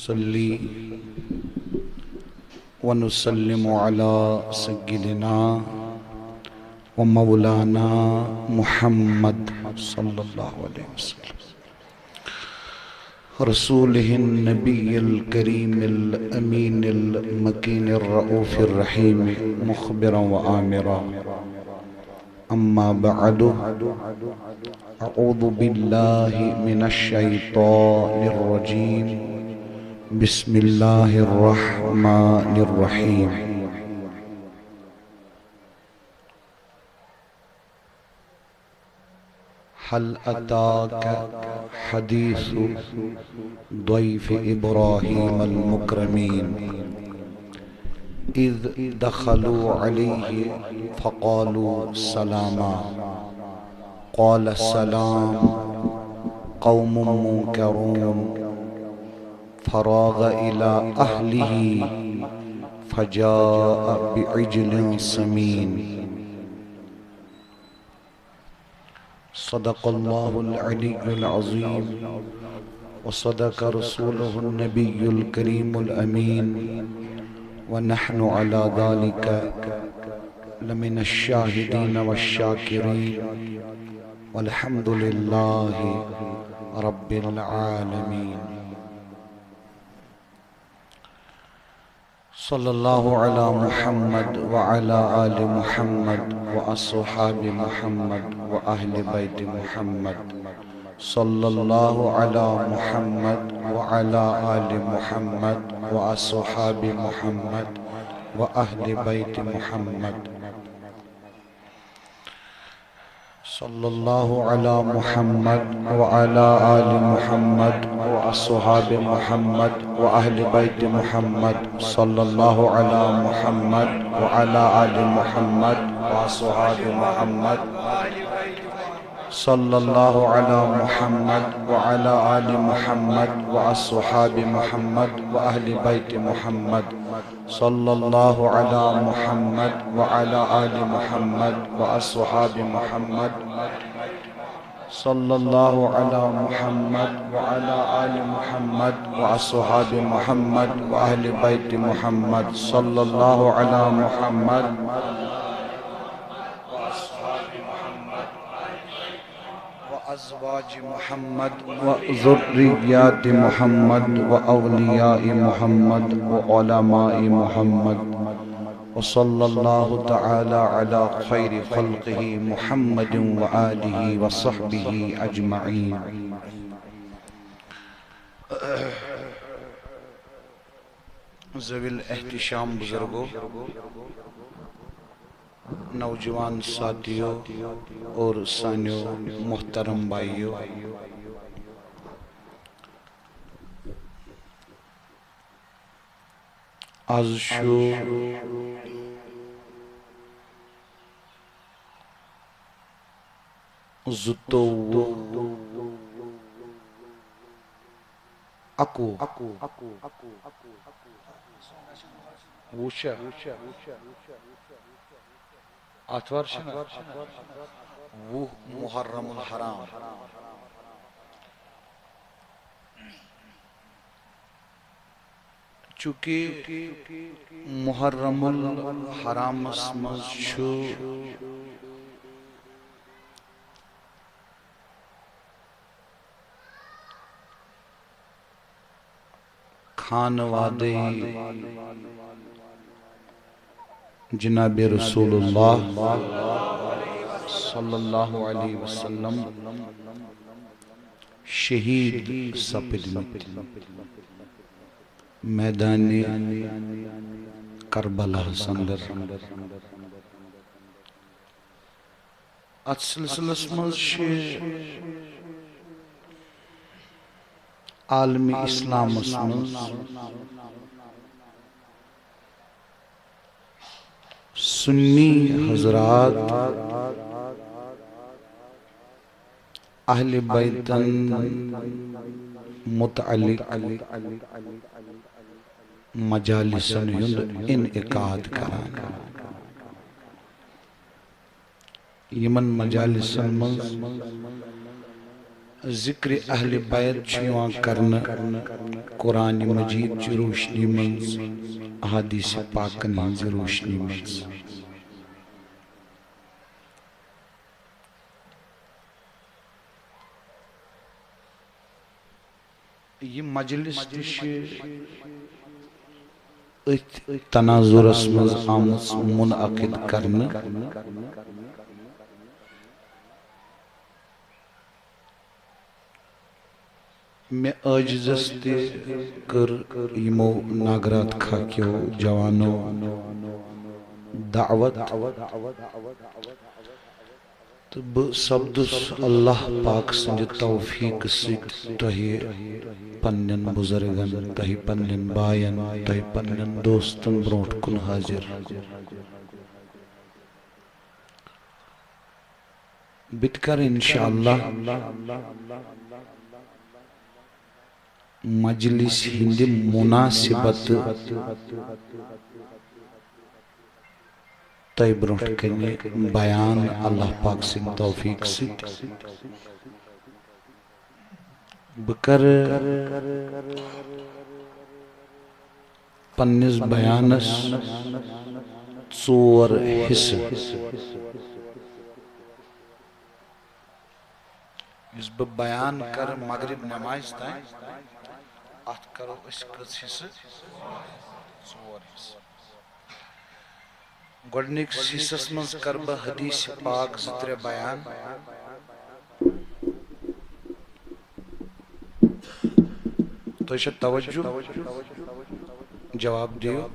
ونصلي ونسلم على سيدنا ومولانا محمد صلى الله عليه وسلم رسوله النبي الكريم الأمين المكين الرؤوف الرحيم مخبرا وآمرا. أما بعد، أعوذ بالله من الشيطان الرجيم. بسم الله الرحمن الرحيم. هل أتاك حديث ضيف إبراهيم المكرمين إذ دخلوا عليه فقالوا سلاما قال سلام قوم منكرون فراغ إلى أهله فجاء بعجل سمين. صدق الله العلي العظيم وصدق رسوله النبي الكريم الأمين ونحن على ذلك لمن الشاهدين والشاكرين والحمد لله رب العالمين. صلى الله على محمد وعلى آل محمد وأصحاب محمد وأهل بيت محمد. صلى الله على محمد وعلى آل محمد وأصحاب محمد وأهل بيت محمد. صلى الله على محمد وعلى آل محمد وأصحاب محمد وأهل بيت محمد. صلى الله على محمد وعلى آل محمد وأصحاب محمد. صلى الله على محمد وعلى آل محمد وأصحاب محمد وأهل بيت محمد. صلى الله على محمد وعلى آل محمد وأصحاب محمد. صلى الله على محمد وعلى آل محمد وأصحاب محمد وأهل بيت محمد. صلى الله على محمد وأزواج محمد وذريات محمد وأولياء محمد وعلماء محمد. وصلى الله تعالى على خير خلقه محمد وآله وصحبه أجمعين. ذوی الاحتشام بزرگوں، نوجوان ساتھیوں اور سانیوں محترم بھائیوں، آز شو زتو اکو وشا آتوار شنا وہ محرم الحرام چونکہ محرم الحرام اسمز شو خانوادے جناب رسول اللہ صلی اللہ علیہ وسلم شہید سپدمت میدان کربلا سندر ات سلسلس مز عالمی اسلام مز سنی حضرات اہل بیتن متعلق مجالسن انعقاد کران. یمن مجالسن من ذکر اہل بیت چھیوان کرنا قرآن مجید چی روشنی منز احادیث پاکن ہنز روشنی منز یہ مجلس تش تناظر اسمز آمز منعقد کرنا میں عاجزس تے کر یمو ناگرات کھاکیو جوانو دعوت تب سبدس اللہ پاک سنج توفیق سیت تہی پنن بزرگن تہی پنن بائن تہی پنن دوستن بروٹ کن حاضر بتکر انشاءاللہ مجلس ہند مناسبت تائی بروٹ کنی بیان اللہ پاک سن توفیق سیت بکر پنیز بیانس ژور حصہ اس بہ بیان کر مغرب نماز تائیں ات کرو اس کس حصہ ژور حصہ گوڑنک حصص منز کر بہ حدیث پاک زتر بیان تو اسے توجہ جواب دیو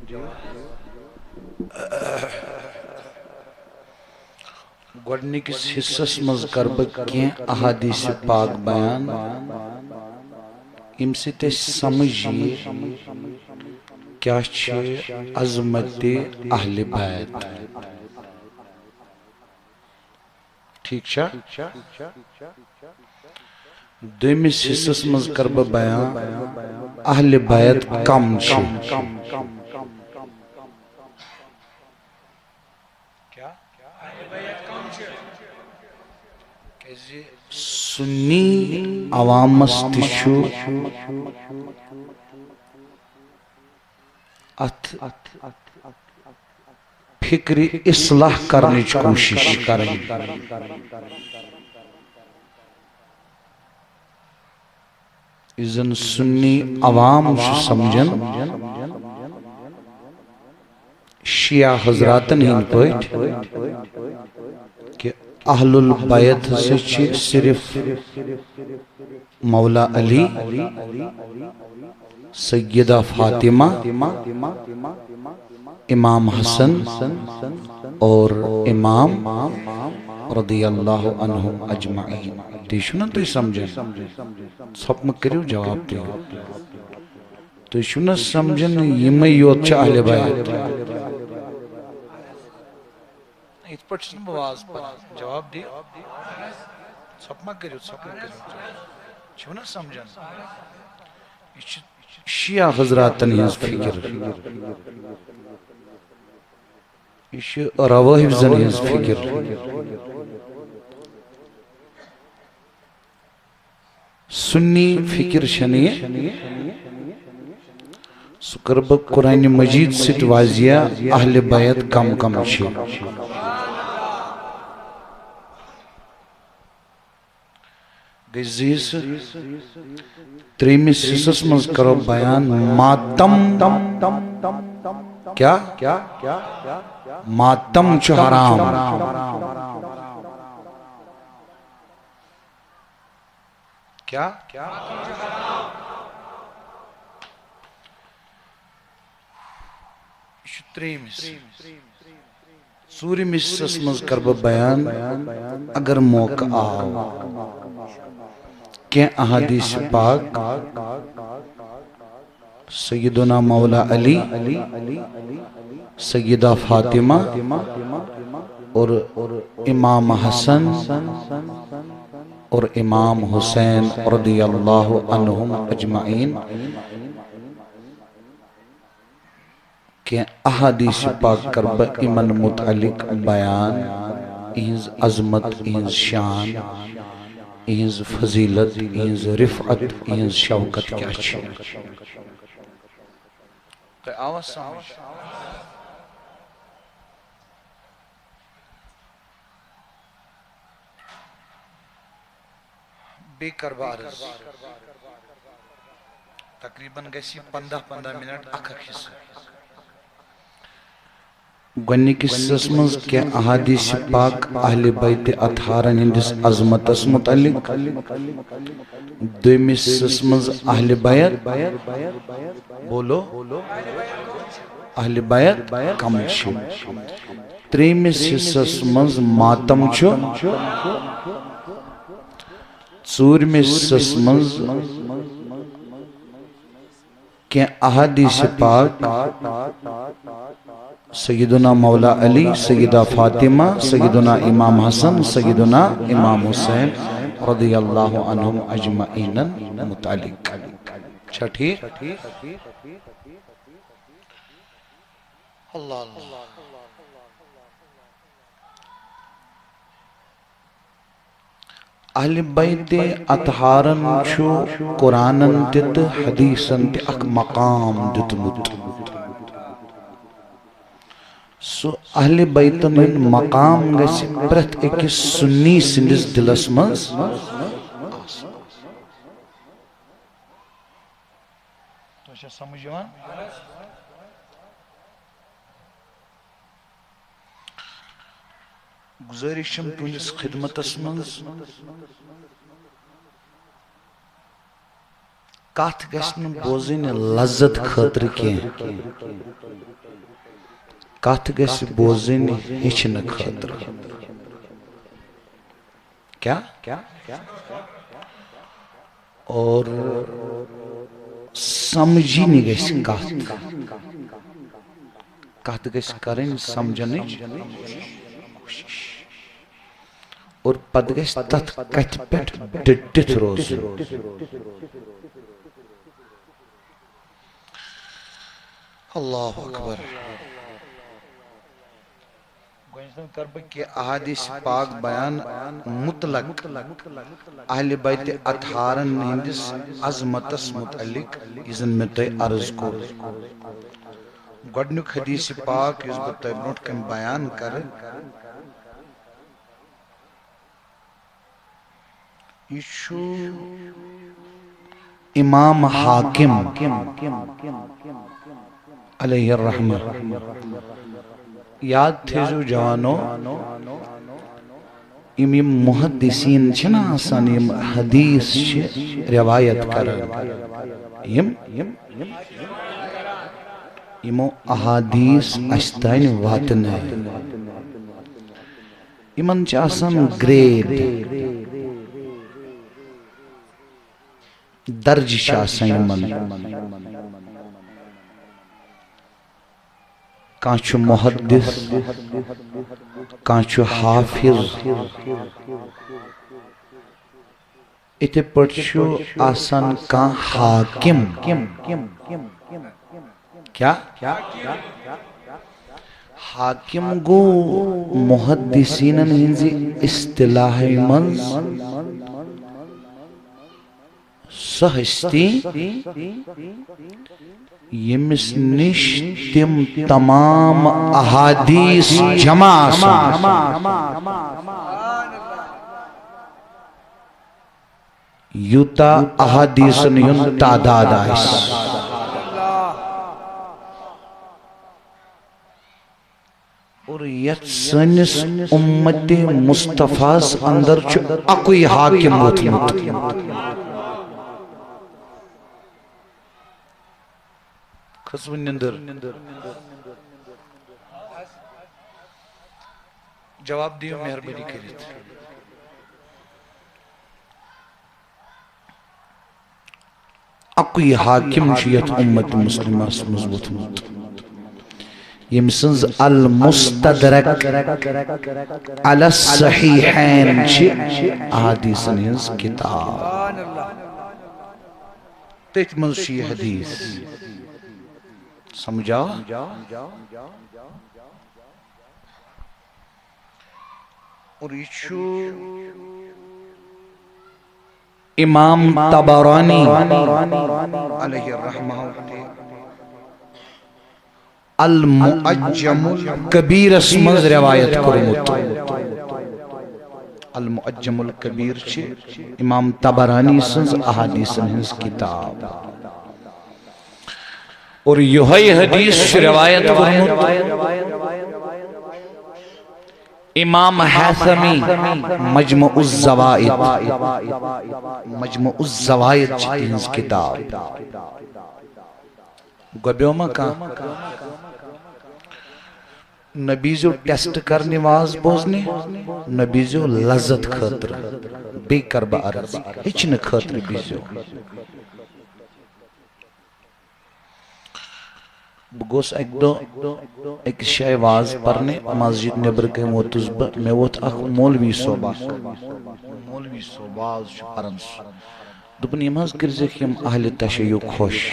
گوڑنک حصص منز کر بہ کین احادیث پاک بیان ام سے تے سمجھئے کیا چھے عظمت اہل بیت ٹھیک چھا دویمس حصص منز کر بہ بیان اہل بیت کم چھے سنی عوامس تشو ات فکر اصلاح کرنے کی کوشش کریں اذن سنی عوام سمجھن شیعہ حضراتن ہند پوٹ کہ اہل البیت سے صرف مولا علی سیدہ فاطمہ امام حسن اور امام رضی اللہ عنہم اجمعین دیشو نا تو سمجھیں سب مکریو جواب دیو دیشو نا سمجھن یمی یوت چا اہل بیت ایت پر چیز مواز پر جواب دیو سب مکریو چھو نا سمجھن شیعہ حضراتن ہنز فکر یہ رواہب زن ہنز فکر سنی فکر شنیے سکرب قرآن مجید ست واضح اہل بیت کم کم چھے گزیس تریمیس حصص منز کرو بیان ماتم کیا ماتم چو حرام کیا تریمیس سوری حصص منز کرو بیان اگر موقع آو کہ احادیث پاک سیدنا مولا علی سیدہ فاطمہ اور امام حسن اور امام حسین رضی اللہ عنہم اجمعین کہ احادیث پاک کرب امن متعلق بیان انز عظمت انز شان ihins fazilat, ihins rifat, ihins shaukat kya chh. To awa samajh. Bey karbarız. Takriban gesi 15 minut akak hissa. گۄڈنِکِس حصس منٛز کینٛہہ احادیث پاک اہل بیت اطہارن ہٕنٛدِس عظمتس متعلق دوٚیمِس حصس منٛز اہل بیت بولو اہل بیت کم چھِ ترٛیٚیمِس حصس منٛز ماتم چھُ ژوٗرمِس حصس منٛز کینٛہہ احادیث پاک سیدنا مولا علی سیدہ فاطمہ سیدنا امام حسن سیدنا امام حسین رضی اللہ عنہم اجمعین متعلق اچھا ٹھیک اللہ اللہ اہل بیت اطہارن چھُ قرآنن تہِ تہٕ حدیثن تہِ اکھ مقام دیُتمُت سو اہل بیتن ہند مقام گژھِ پرٛٮ۪تھ أکِس سُنی سٕنٛدِس دِلس منٛز سمجھ یِوان گزٲرِش چھم تُہنٛدِس خدمتس منٛز کتھ گژھِ نہٕ بوزٕنۍ لذت خٲطرٕ کینٛہہ کتھ گژھِ بوزٕنۍ ہیٚچھنہٕ خٲطرٕ کیا اور سمجھنۍ گژھِ کتھ کتھ گژھِ کرٕنۍ سمجھنٕچ کوٗشش اور پتہٕ گژھِ تتھ کتھِ پٮ۪ٹھ ڈٔٹِتھ روزُن اللہ اکبر کر بہٕ کینٛہہ احادیث پاک بیان مطلق اہل بیت اطہارن ہٕنٛدِس عظمتس متعلق یُس زن مےٚ تۄہہِ عرض کوٚر گۄڈنیُک حدیث پاک یُس بہٕ تۄہہِ برونٛٹھ کنہِ بیان کرٕ یہ چھُ امام حاکم علیہ الرحمہ یاد تھٲیزیو جوانو یِم محدثین چھِنہ آسان یِم حدیث چھِ روایت کران یِمو احادیث اسہِ تانۍ واتنٲے یِمن چھِ آسان گریڈ درجہِ چھِ آسان یِمن کانٛہہ چھُ محدث کانٛہہ چھُ حافظ یِتھے پٲٹھۍ چھُ آسان کانٛہہ حاکم کیا حاکم گوٚو محدثیٖنن ہٕنٛزِ اصطلاحہِ منٛز سۄ ہستی ییٚمِس نِش تِم تمام احادیث جمع آسان یوٗتاہ احادیثن ہُنٛد تعداد آسہِ اور یتھ سٲنِس اُمتِ مصطفیٰس اندر چھُ اکُے حاکم ووتمُت کھٔژوٕ نِندٕر جواب دِیِو مہربٲنی کٔرِتھ اکُے حاکم چھُ یتھ اُمت مسلمس منٛز ووتمُت ییٚمہِ سٕنٛز المستدرک علی الصحیحین چھِ احادیثن ہٕنٛز کتاب تٔتھۍ منٛز چھُ یہِ حدیث سمجھا اور یہ چھُ امام طبرانی علیہ الرحمہ المعجم الکبیر اسمز روایت کرمت المعجم الکبیر چھ امام طبرانی سنز احادیث ہنز کتاب اور یہی حدیث روایت کرمت امام حیثمی مجمع الزوائد مجمع الزوائد چھ کتاب گوبیوما کا نبیزو ٹیسٹ کرنی واز بوزنی نبیزو لذت خطر بے کربا عرض ہچن خطر بیزو بگوس ایک شای واز پرنے مسجد نبر کے موتزبہ میں ووت اخ مولوی صوبہ واز شو پرنس دبنی ماز کرزک یم اہل تشیع خوش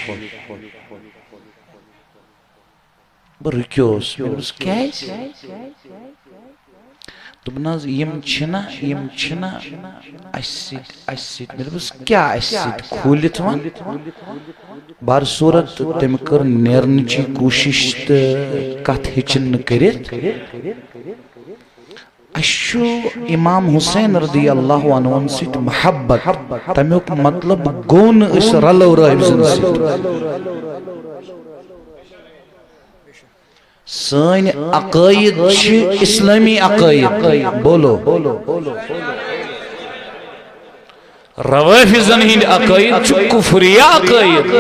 برکیوس میرے کیس دبناز یم چھنا اسید میرے بس کیا اسید کھولیت وان بار صورت تم کر نیرنچی کوشش کت ہچن کرت اشو امام حسین رضی اللہ عنہ سیت محبت تمیوک مطلب گون اس رلو رہبزن سیت سین عقائد چھ اسلامی عقائد بولو روافضن ہند عقائد چھ کفری عقائد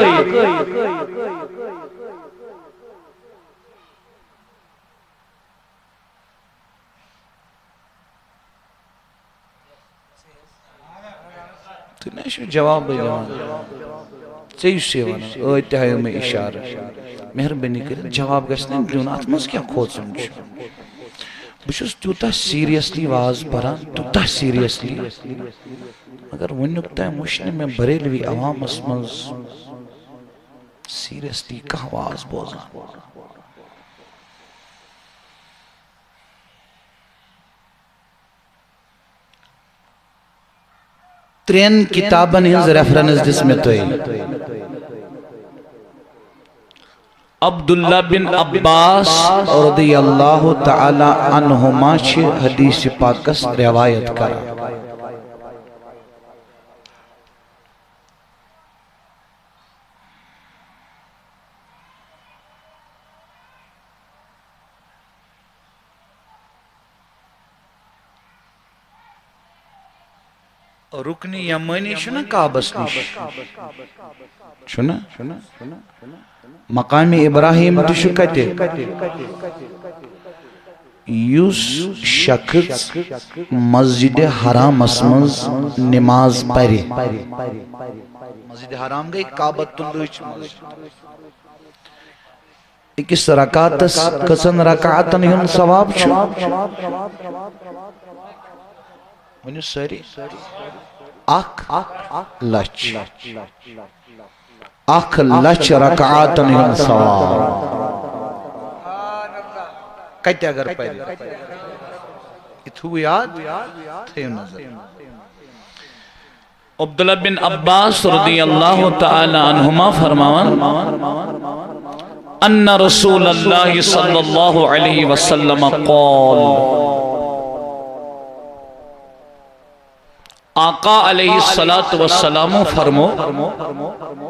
تو نیشو جواب جوان چیز سیوانا اتحایوں میں اشارہ مہربانی کریں جواب گشتیں دیون اتمز کیا کھوت سمجھو بچوس تیوتا سیریسلی واز پران تیوتا سیریسلی اگر وہ نکتا ہے مشنی میں بریلوی عوام اسمز سیریسلی کہا واز بوزان ترین کتابن ہنز ریفرنس جس میں تو ہے عبداللہ بن عباس رضی اللہ تعالی عنہما چھ حدیث پاکس روایت کرا رکنی یمانی چھنا کعبس نش چھنا مقام ابراہیم تشو کتے یوس شخص مسجد حرام اسمز نماز پری مسجد حرام گئی کعبت اللہ اکس رکعتس کسن رکعتن ہن ثواب چھو ونیو ساری اک لچ اک لچ رکعاتن ہن ثواب کہتے اگر پہلے اتھو یاد تھے نظر عبداللہ بن عباس رضی اللہ تعالی عنہما فرماون ان رسول اللہ صلی اللہ علیہ وسلم قال آقا علیہ السلام فرمو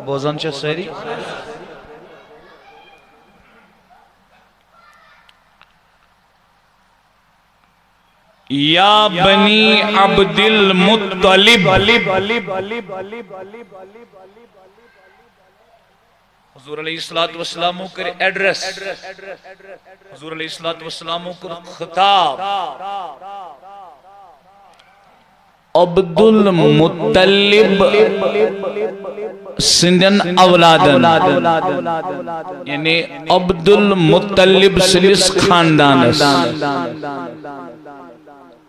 بوزن چاہ سہری یا بنی عبد المطلب حضور علیہ السلام کر ایڈریس حضور علیہ السلام کر خطاب عبد المطلب سندن اولادن یعنی عبد المطلب سلس خاندانس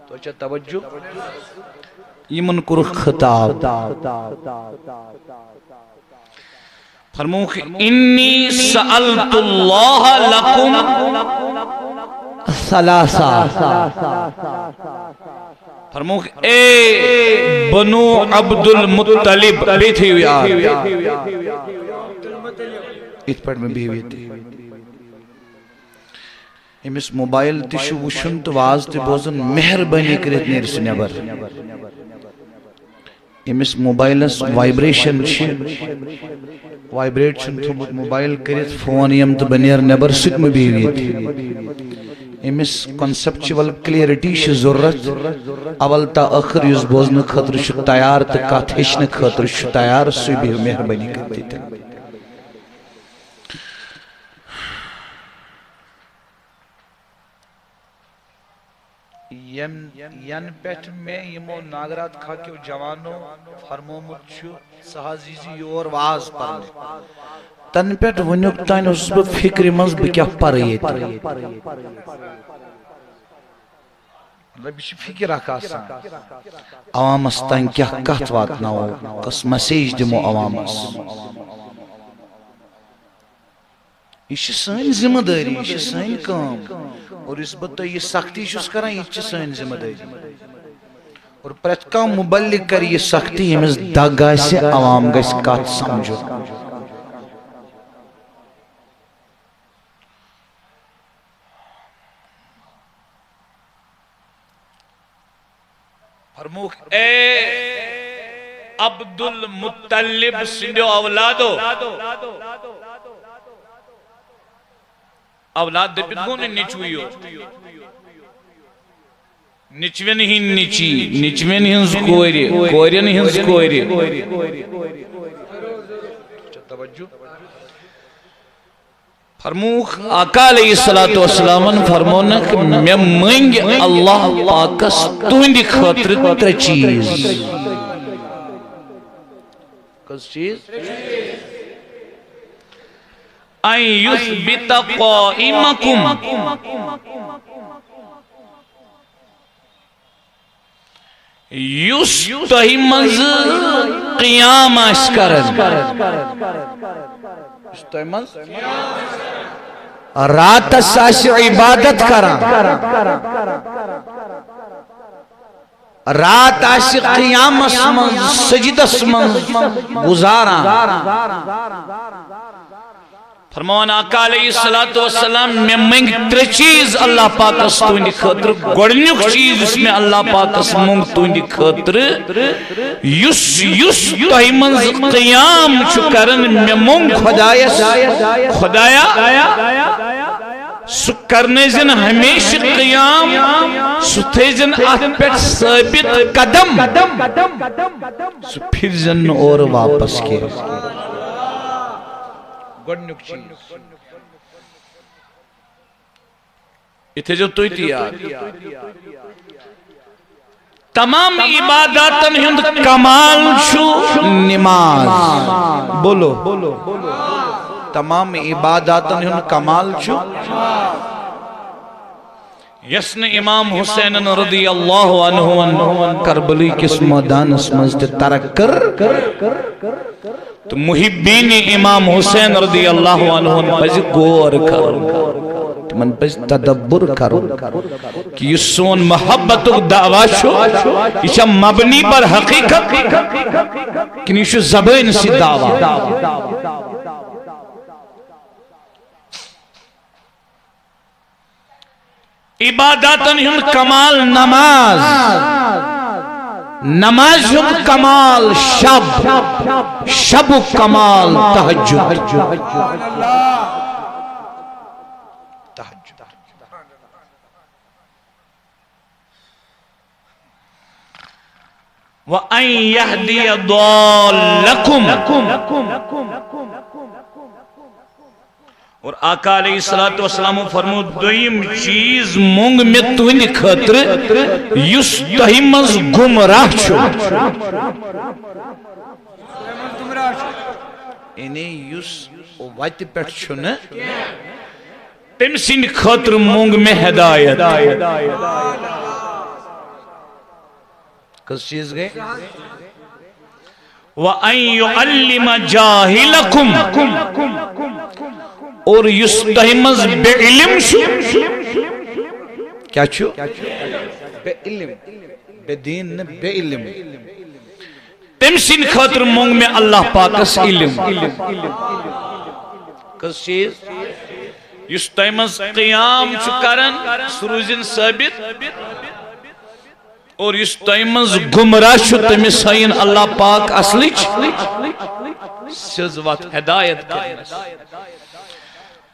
تو اچھا توجہ یمن کر خطاب فرمو کہ انی سألت اللہ لکم ثلاثہ فرموک اے بنو عبد المطلب بیٹھی ہوئی آر ات پر میں بھی ہوئی تھی امس موبائل تشو وشن تو واز تی بوزن مہربانی کرت نیرس نیبر امس موبائلس وائبریشن چھ وائبریشن تھومت موبائل کرت فون یم تو بنیر نیبر سک میں بھی ہوئی تھی امس کنسپچول کلیئرٹی چھ ضرورت اول تا آخر یز بوزن خطر چھ تیار تا کات ہشن خطر چھ تیار سوی بھی مہربانی کرتی تھی ین پیٹھ میں یمو ناگرات کھاکیو جوانو فرمومت چھو سہازیزی یور واز پرنے تن پیٹھ ونیوک تائن اس با فکری منز بکیا پر یہ تھی ربیش فکر آکا سا عوام استان کیا کہت واتنا ہو کس مسیج دمو عوام اس یہ سین ذمہ داری یہ سین کام اور اس بتا یہ سختی شس کران یہ سین ذمہ داری اور پرت کا مبلغ کر یہ سختی ہمیں دگا سے عوام گس کات سمجھو فرموک اے عبد المطلب سندھو اولادو اولاد دے پتگون نچوئیو نچوین ہی نچی نچوین ہنز کوئری کوئرین ہنز کوئری فرموخ آقا علیہ السلام فرمونا کہ میں منگ اللہ پاکس توندی خاطر تر چیز کس چیز ان یثبت قائمکم یستہی منز قیام اشکرن یستہی منز رات ساش عبادت کرن رات آش قیام اسمن سجد اسمن گزارا فرمان آقا علیہ السلام میں منگ تر چیز اللہ پاک اس توندی خطر گوڑنیک چیز اس میں اللہ پاک اس منگ توندی خطر یس تہی منز قیام چکرن میں منگ خدایا سو کرنے زن ہمیشہ قیام سو تھے زن آت پیٹ ثابت قدم سو پھر زن اور واپس کے گوڑنیک چیز اتھے جو توی تھی آگ تمام عباداتن ہند کمال چھو نماز بولو تمام عباداتن ہند کمال چھو یسن امام حسین رضی اللہ عنہ کربلی کس میدان اسمنز ترک کر تو محبین امام حسین رضی اللہ عنہ پس غور کرو من پس تدبر کرو کہ یہ سون محبت دعویٰ شو یہ مبنی پر حقیقت کہ یہ زبان سی دعویٰ عباداتن ہم کمال نماز نماز ہم کمال شب کمال تہجد وَأَن يَهْدِيَ ضَالَّكُمْ اور آقا علیہ السلام فرمو دویم چیز مونگ میں توند خطر یس تہی منز گمراہ چھو انہیں یس وات پیٹ چھو نا تم سن خطر مونگ میں ہدایت کس چیز گئے وَأَن يُعَلِّمَ جَاهِلَكُمْ اور یستہمز بے علم شو کیا چھو بے علم بے دین بے علم تم سن خاطر مونگ میں اللہ پاکس علم کس چیز یس تیمز قیام چکرن سروزن ثابت اور یس تیمز گمراہ شو تمس ہائن اللہ پاک اصلی سزوات ہدایت کرنس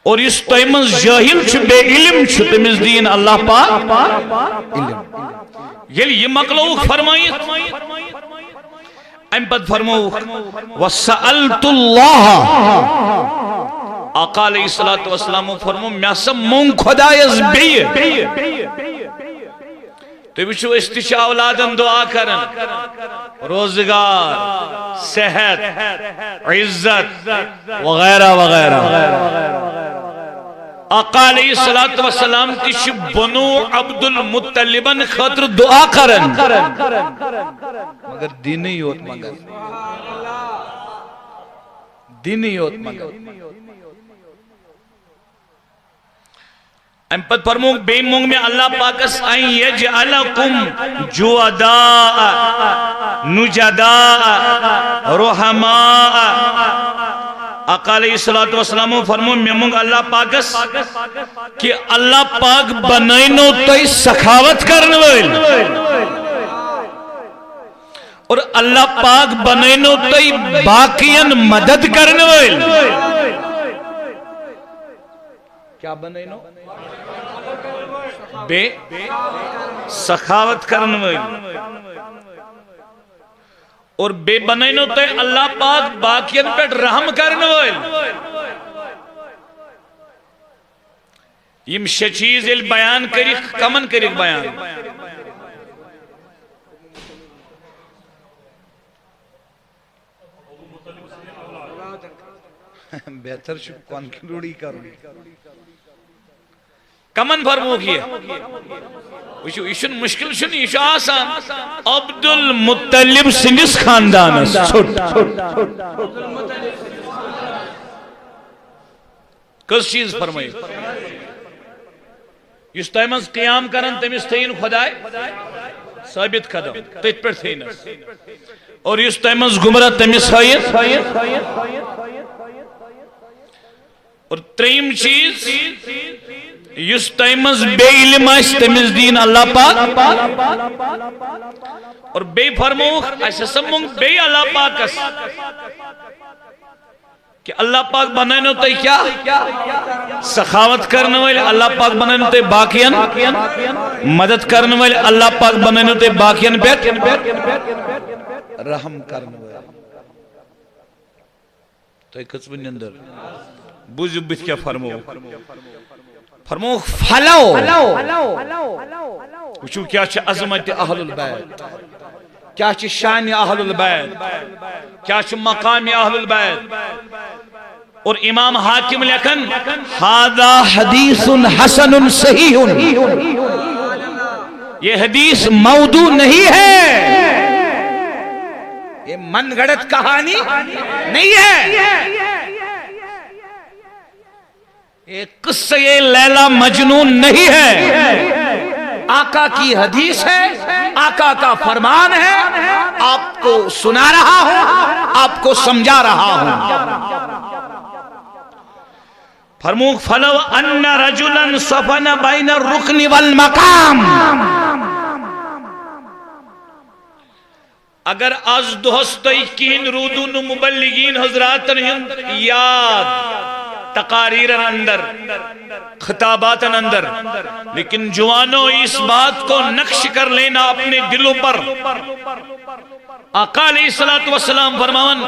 اور یس تیمز جاہل چھ بے علم چھ تمس دین اللہ پاک علم یہ مقلوق فرمائیت ام پد فرمو وَسَأَلْتُ اللَّهَ آقا علیہ السلام فرمو میں سب مونگ خدایز بیئے تو بچو استشاء اولادن دعا کرن روزگار صحت عزت وغیرہ وغیرہ آقا علیہ السلام تیش بنو عبد المطلبن خاطر دعا کرن مگر دینی ہوت مگر دینی ہوت مگر ام پت فرمونگ بے مونگ میں اللہ پاکس آئیں یجعلکم جواداء نجداء رحماء آقا علیہ السلام فرمو میں مونگ اللہ پاکس کہ اللہ پاک بنائنو تئی سخاوت کرنویل اور اللہ پاک بنائنو تئی باقین مدد کرنویل کیا بنائنو بے سخاوت کرنویل اور بے بنائنو تے اللہ پاک باقین پر رحم کرنویل یم شچیز بیان کریک کمن کریک بیان بہتر شو کانکلوڈی کروں کمن فرمو کیا یہ مشکل شن یہ آسان عبد المطلب سنگس خاندان کس چیز فرمائی اس تیمز قیام کرن تمس تین خدای ثابت قدم تیت پر تینس اور اس تیمز گمرہ تمس ہائن اور تریم چیز یس تیمز بے علم آئیس تمز دین اللہ پاک اور بے فرموخ ایسا سمونگ بے اللہ پاک اس کہ اللہ پاک بنائنو تے کیا سخاوت کرنے والے اللہ پاک بنائنو تے باقین مدد کرنے والے اللہ پاک بنائنو تے باقین بیت رحم کرنے والے تو ایک قسم اندر بوجھ بیت کیا فرمو فرمو فلو وچو کیا چھے عظمت اہل البیت کیا چھے شان اہل البیت کیا چھے مقام اہل البیت اور امام حاکم لکھن ہذا حدیث حسن صحیح یہ حدیث موضوع نہیں ہے یہ من گھڑت کہانی نہیں ہے ایک قصہ لیلا مجنون نہیں ہے آقا کی حدیث ہے آقا کا فرمان ہے آپ کو سنا رہا ہوں آپ کو سمجھا رہا ہوں فرموک فلو ان رجلا صفن بین الرکن والمقام اگر از دوستائی کین رودون مبلغین حضرات یاد تقاریر اندر خطابات اندر لیکن جوانوں اس بات کو نقش کر لینا اپنے دلوں پر آقا علیہ السلام فرماون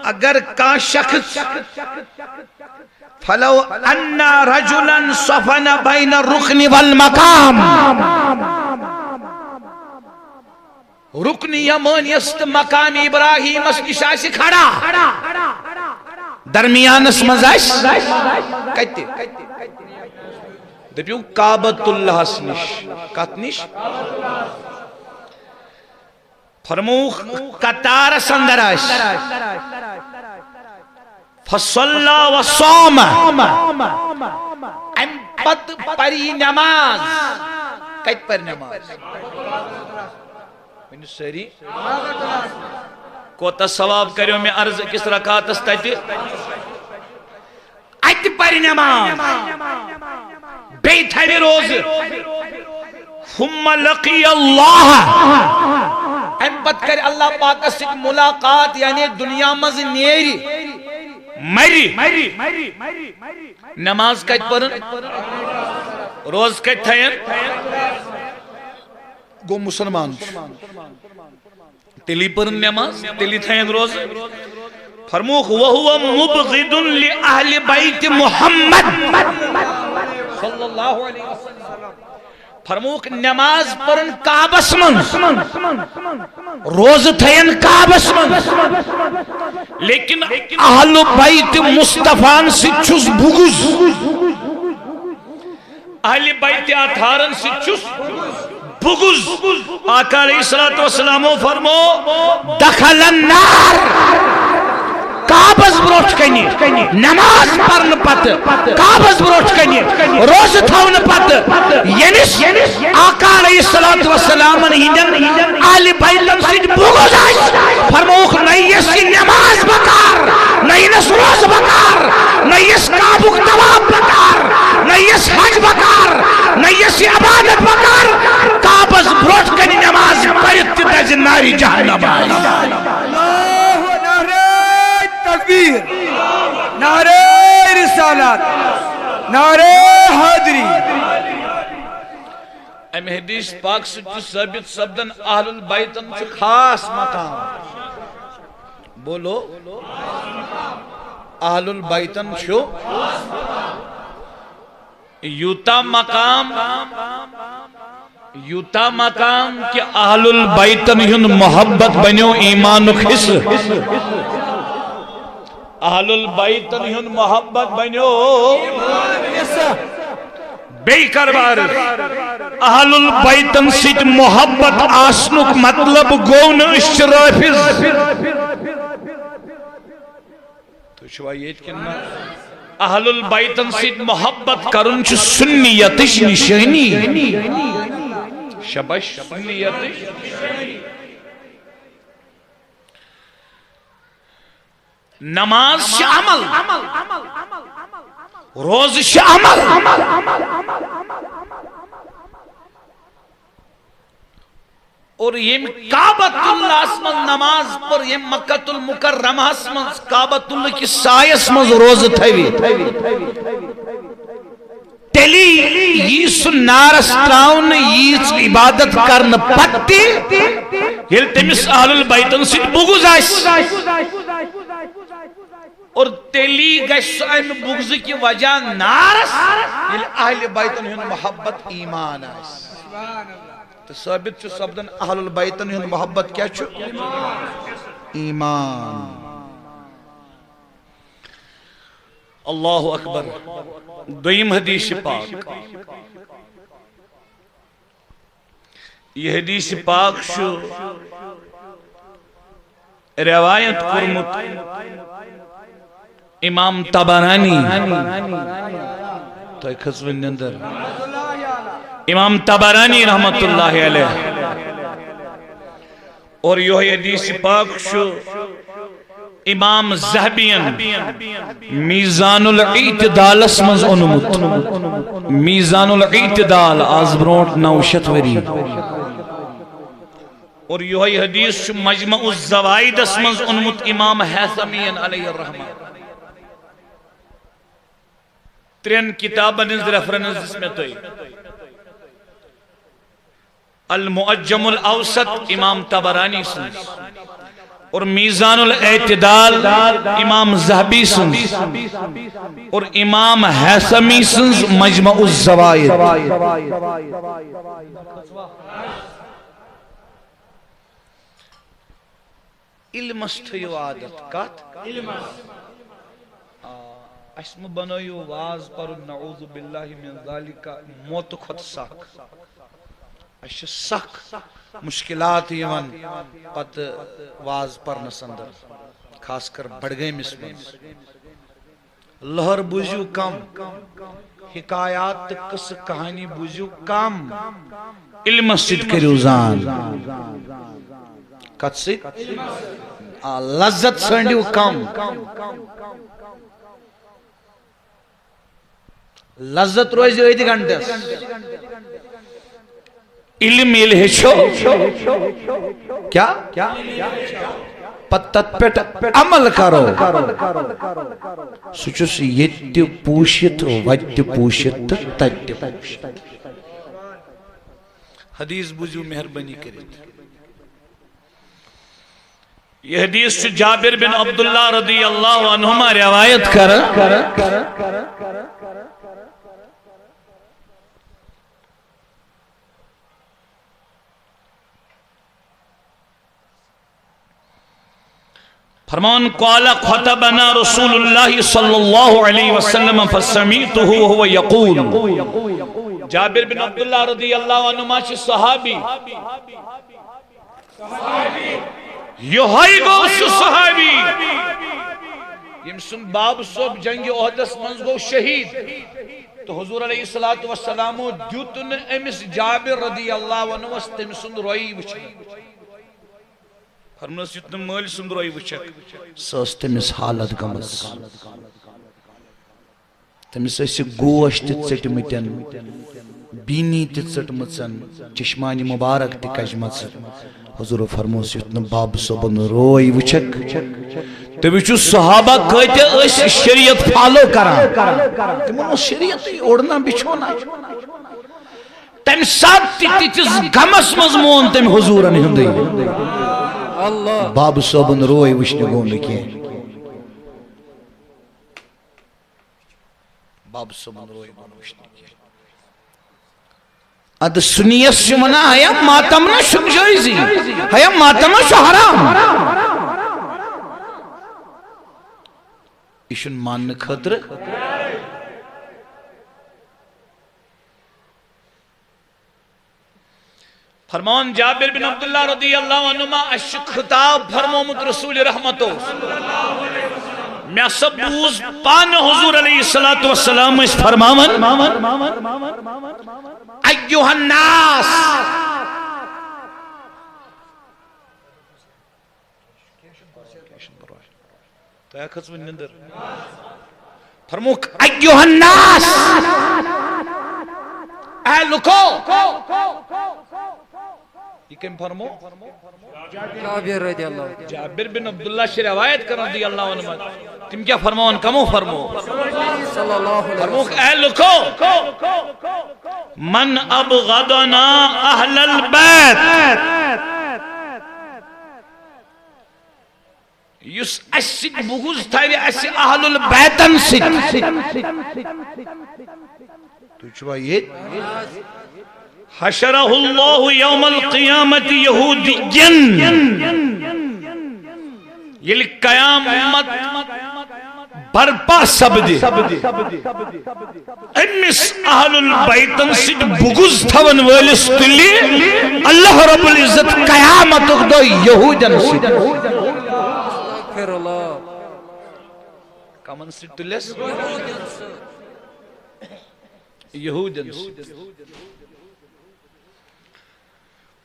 اگر کا شخص فلو ان رجلا صفن بین الرکن والمقام رکن یمانیست مقام ابراہیم اس نشاہ سے کھڑا درمیان اس مزاش کہتے دبیو کعبت اللہ سنش کتنش فرموخ قطار سندراش فصلہ و صوم امپت پری نماز کت پر نماز ونی سری کوتا ثواب کریو میں عرض کس رکعت استتی ات پر نماز بیت ہے روز ثم لقی اللہ ام پت کر اللہ پاک سے ملاقات یعنی دنیا مز نیری مری نماز کت پر روز کت تھین گو مسلمان تلی پر نماز تلی تھین روز فرموخ وَهُوَ مُبْغِدٌ لِأَهْلِ بَيْتِ محمد صلی اللہ علیہ وسلم فرموخ نماز پرن کعبس من روز تھین کعبس من لیکن اہل بیت مصطفیٰ سے چس بغض اہل بیت اطہارن سے چس بغض آقا علیہ السلام فرمو دخل النار کعبس بروٹ کنی نماز پرن پت کعبس بروٹ کنی روز تھون پت ینس آقا علیہ السلام ہندن آل بیتن سید بغض آئیس فرموخ نیس نماز بکار نیس روز بکار نیس کعبک تواب بکار نیس حج بکار نیس عبادت بکار کعبس بروٹ کنی نماز پرت تیز ناری جہنم آئیس تکبیر نعرہ رسالت نعرہ حیدری ام حدیث پاک سے ثابت سبدن اہل البیتن سے خاص مقام بولو اہل البیتن شو یوتا مقام کہ اہل البیتن ہن محبت بنیو ایمان خس اہل البیتن ہن محبت بنیو بے کربار اہل البیتن سید محبت آسنک مطلب گون اشرافز تو شوائیت کننا اہل البیتن سید محبت کرن چھ سنیتش نشانی شبش سنیتش نماز سے عمل روز سے عمل اور یہ کعبۃ اللہ اسمز نماز پر یہ مکۃ المکرمہ اسمز کعبۃ اللہ کی سائے اسمز روز تھوی تیلی یس نارس تراؤن یس عبادت کرن پتی یل تمس اہل البیتن سید بغض آئیس اور تیلی گش ام بغض کی وجہ نارس یل اہل بیتن ہن محبت ایمان آئیس تو ثابت چھو سبدن اہل البیتن ہن محبت کیا چھو ایمان اللہ اکبر دویم حدیث پاک یہ حدیث پاک شو روایت کرمت امام طبرانی تو ایک حضوین اندر امام طبرانی رحمت اللہ علیہ اور یہ حدیث پاک شو امام زہبین میزان الاعتدال اسمز انمت میزان الاعتدال آز برونٹ نوشت وری اور یہ حدیث شو مجمع الزوائد اسمز انمت امام حیثمین علیہ الرحمہ ترین کتابن از ریفرنس اس میں تو المعجم الاوسط امام طبرانی سنس اور میزان الاعتدال امام زہبی سنس اور امام حیثمی سنس مجمع الزوائد علم استھیو عادت کات اسم بنویو واز پر نعوذ باللہ من ذالک موت خود ساک اش سخ مشکلات یون پت واز پر نسندر خاص کر بڑھ گئے مسمن لہر بوجیو کم حکایات قص کہانی بوزیو کم علم سید کریو زان کت سید لذت سنڈیو کم لذت روز ایدی گھنٹس علم ہیچھو کیا پتت پیٹ عمل کرو سچس یہ پوشت وت پوشت تت پوشت حدیث بوزیو مہربانی کریں یہ حدیث جابر بن عبداللہ رضی اللہ عنہما روایت کر فرمان قال خطبنا رسول اللہ صلی اللہ علیہ وسلم فسمیتہ وهو یقول جابر بن عبداللہ رضی اللہ عنہما چھ صحابی یہائی گو سو صحابی یم سن باب صوب جنگ احدث منز گو شہید تو حضور علیہ السلام دیوتن امس جابر رضی اللہ عنہ تم سن روئی وچھا فرمانس یتن مال سن روئی وچھا سس تمس حالت گمس تمس اس گوشت ژٹمتن بینی تی ژٹمژن چشمانی مبارک تی کجمژ حضور فرموس یتن باب صوبن روئی وچھک تو وچھو صحابہ کہتے اس شریعت فالو کران تمہن شریعت اوڑنا بچھونا تم ساتھ تیتیس گمس مضمون تم حضورن ہندی باب صوبن روئی وچھنے گون لکھیں باب صوبن روئی گون وچھنے گون اد سنیت سمنا ہے ماتم نہ شک جائزی ہے ماتم نہ شو حرام ایشن مان خطر فرمان جابر بن عبداللہ رضی اللہ عنہما اشک خطاب فرمومت رسول رحمتو میں سب بوز پان حضور علیہ السلام اس فرماون ایوہ الناس فرموک ایوہ الناس اے لکو یہ کم فرمو جابر بن عبداللہ سے روایت کر رضی اللہ عنہ تم کیا فرمون کمو فرمو فرموک اے لکو من ابغضنا اہل البیت یس اسد بغض تھاوی اس اہل البیتن سد تو چھوا یہ حشرہ اللہ یوم القیامت یہودین یہ قیامت برپا سبدی امس اہل البیتن سد بغض تھون والس تلی اللہ رب العزت قیامت دو یہودین سد کمن سد تلیس یہودین سد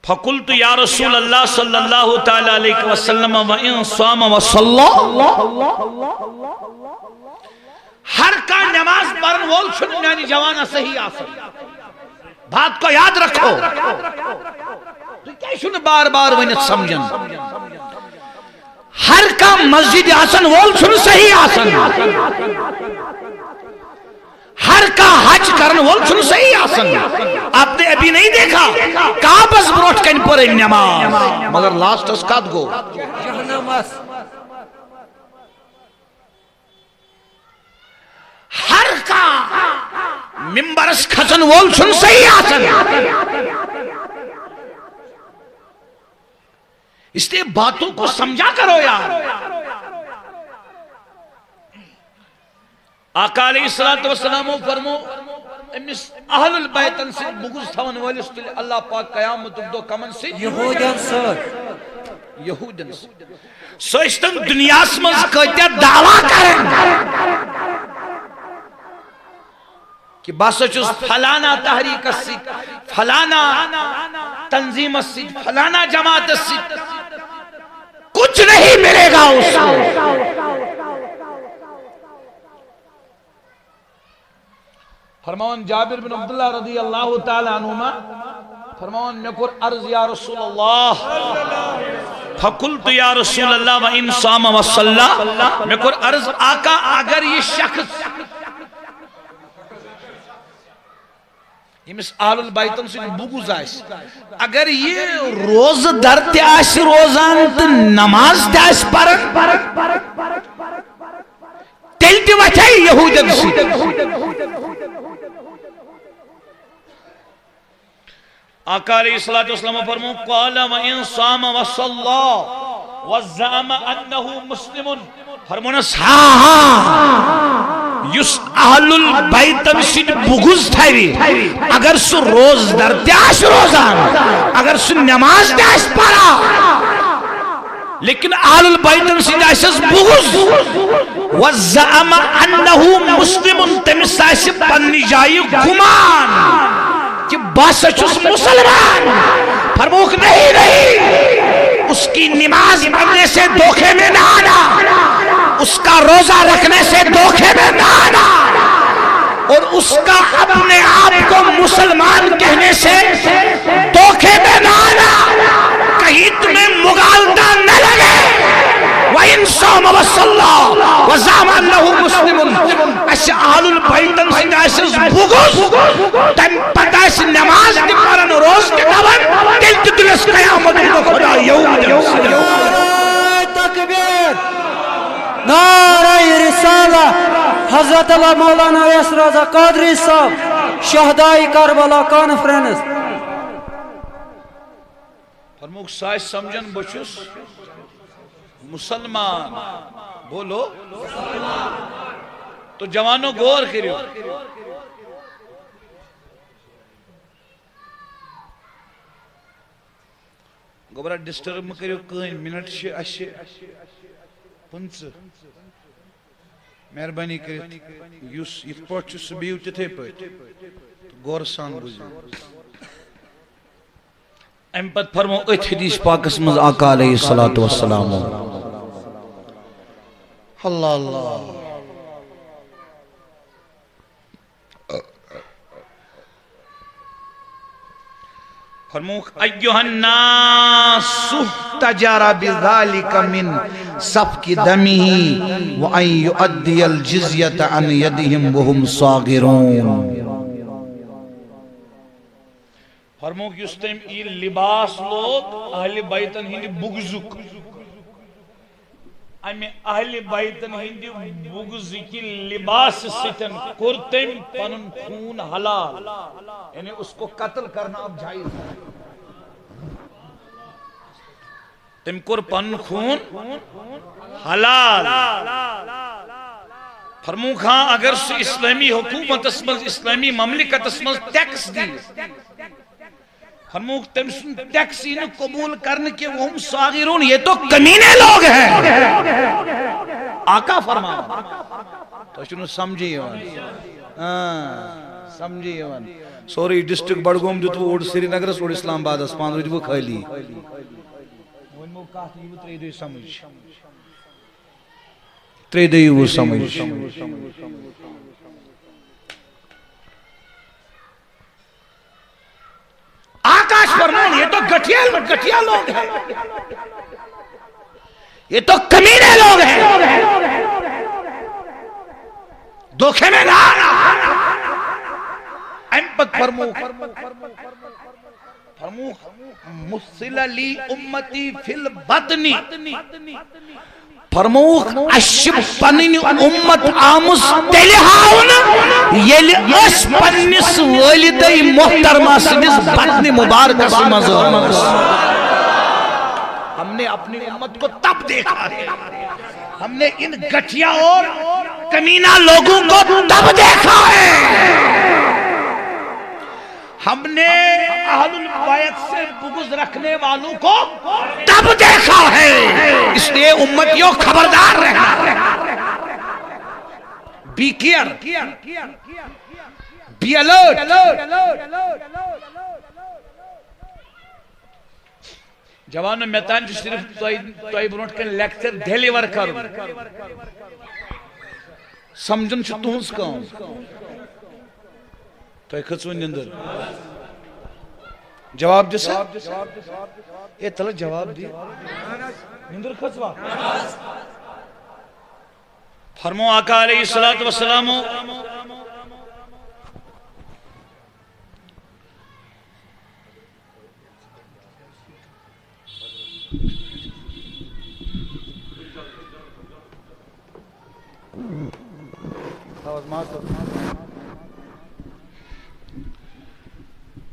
فقلت یا رسول اللہ صلی اللہ تعالی علیہ وسلم وَإِن صَامَ وَصَلَّى ہر کا نماز پڑھن وول چھن میانی جوانا صحیح آسن بات کو یاد رکھو تو کیا چھن بار بار ونیت سمجھن ہر کا مسجد آسن وول چھن صحیح آسن ہر کا حج کرن وول چھن صحیح آسن آپ نے ابھی نہیں دیکھا کعبس بروٹ کن پر نماز مگر لاسٹ اس کات گو ہر کا ممبرس کھسن وول چھن صحیح آسن اس لئے باتوں کو سمجھا کرو یار آقا علیہ السلام فرمو امس اہل البیتن سے بغض تھون والس تلی اللہ پاک قیامت دو کمن سے یہودن سے سوچتن دنیا سمز کہتے دعویٰ کریں کہ بس چوز فلانا تحریک السید فلانا تنظیم السید فلانا جماعت السید کچھ نہیں ملے گا اس کو. فرمان جابر بن عبداللہ رضی اللہ تعالی عنہما فرمان میں کر عرض یا رسول اللہ فقلت یا رسول اللہ وَإِن صَامَ وَصَلَّى میں کر عرض آقا اگر یہ شخص یمس اہل البیتن سے بغض آئیس اگر یہ روز در تیاش روزان تو نماز تیاش پرن تیل تی وچائی یہودت سی. آقا علیہ السلام فرمو قال وَإِن صَامَ وَصَلَّى وَزَّعَمَ أَنَّهُ مُسْلِمٌ فرمونا یس اہل البیت سید بغض تھاوی اگر سو روز در تیاش روزان اگر سو نماز تیاش پڑا لیکن اہل البیت سید آشس بغض وَزَّعَمَ أَنَّهُ مُسْلِمٌ تمس آش پنی جائی گمان کہ بس چس مسلمان فرموک نہیں اس کی نماز پڑھنے سے دھوکے میں نہ آنا اس کا روزہ رکھنے سے دھوکے میں نہ آنا اور اس کا اپنے آپ کو مسلمان کہنے سے دھوکے میں نہ آنا کہیں تمہیں مغالطہ نہ لگے وَإِن صَامَ وَصَلَّى وَزَعَمَ أَنَّهُ مُسْلِمٌ اش اہل البیتن سند اشز بغض تم پتہ اس نماز کی پرن روز کی دبن دل کی دلس قیامت کو خدا یوم دل نعرہ تکبیر نعرہ رسالہ حضرت اللہ مولانا ویس رضا قادری صاحب شہدائی کربلا کانفرنس. فرموک سائے سمجھن بچوس مسلمان بولو تو جوانوں غور کریو گوبرہ ڈسٹرب کریو کہیں منٹ شے اشے پنچ مہربانی کریو یوس یہ پوچھ سبیو تیتے پوچھ غور سان بوزیو امپت فرمو ایت حدیث پاکس مز آقا علیہ السلام اللہ اللہ فرموک ایوہ الناس تجارہ بذالک من صفق دمیہی وَأَن يُؤَدِّيَ الْجِزْيَةَ عَنْ يَدِهِمْ وَهُمْ صَاغِرُونَ. فرموک یستیم یہ لباس لوگ اہل بیتن ہندی بغضک امی اہل بیتن ہندی بغض کی لباس ستن کرتیم پنن خون حلال یعنی اس کو قتل کرنا اب جائز ہے تم کر پنن خون حلال فرموک ہاں اگر سے اسلامی حکومت اسمز اسلامی مملکت اسمز ٹیکس دی فرموک تم سن ٹیکسی نے قبول کرنے کے وہ ہم صاغرون یہ تو کمینے لوگ ہیں آقا فرما تو شنو سمجھی سمجھی سوری ڈسٹرک بڑگوم جو تو سری نگر سوڑ اسلام آباد اسپان جو وہ خیلی تریدی وہ سمجھ آکاش فرمان یہ تو گٹھیا لوگ ہیں یہ تو کمینے لوگ ہیں دھوکے میں نہ آنا امپت فرموک مسل لی امتی فی البطنی فرموک اشب پنین امت آمس تلیہاؤن یلی اس پنیس والدی محترمہ سنیس بطن مبارکہ سمزر ہم نے اپنی امت کو تب دیکھا ہے ہم نے ان گٹھیا اور کمینہ لوگوں کو تب دیکھا ہے ہم نے اہل البیت سے بغض رکھنے والوں کو تب دیکھا ہے اس لیے امتیوں خبردار رہنا Be care. Be alert. جوانو میں تان صرف توئی برونٹ کن لیکچر ڈیلیور کرو سمجھن چھ تہنز کام توئی کھژو نندر جواب دے سا اے تل جواب دی نندر کھژوا فرمو آقا علیہ الصلوۃ والسلام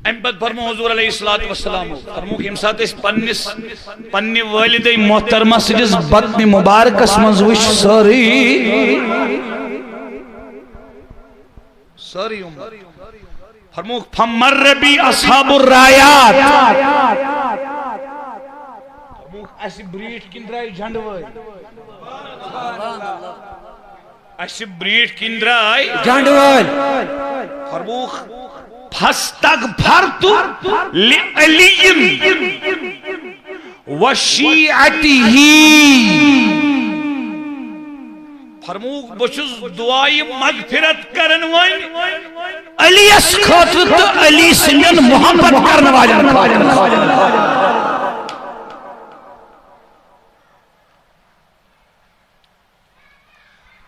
امپت فرمو حضور علیہ السلام فرمو کہ امسات اس پنی والد محترمہ سجس بطن مبارکس منزوش ساری عمر فرمو فمر بی اصحاب الرایات فرمو ایسی بریٹ کندرائی جھنڈوائی ایسی بریٹ کندرائی جھنڈوائی فرمو فاستغفرت لعلی وشیعته فرموک بچوز دعائی مغفرت کرن وائن علی اس خاطر تو علی سنن محبت کرن واجن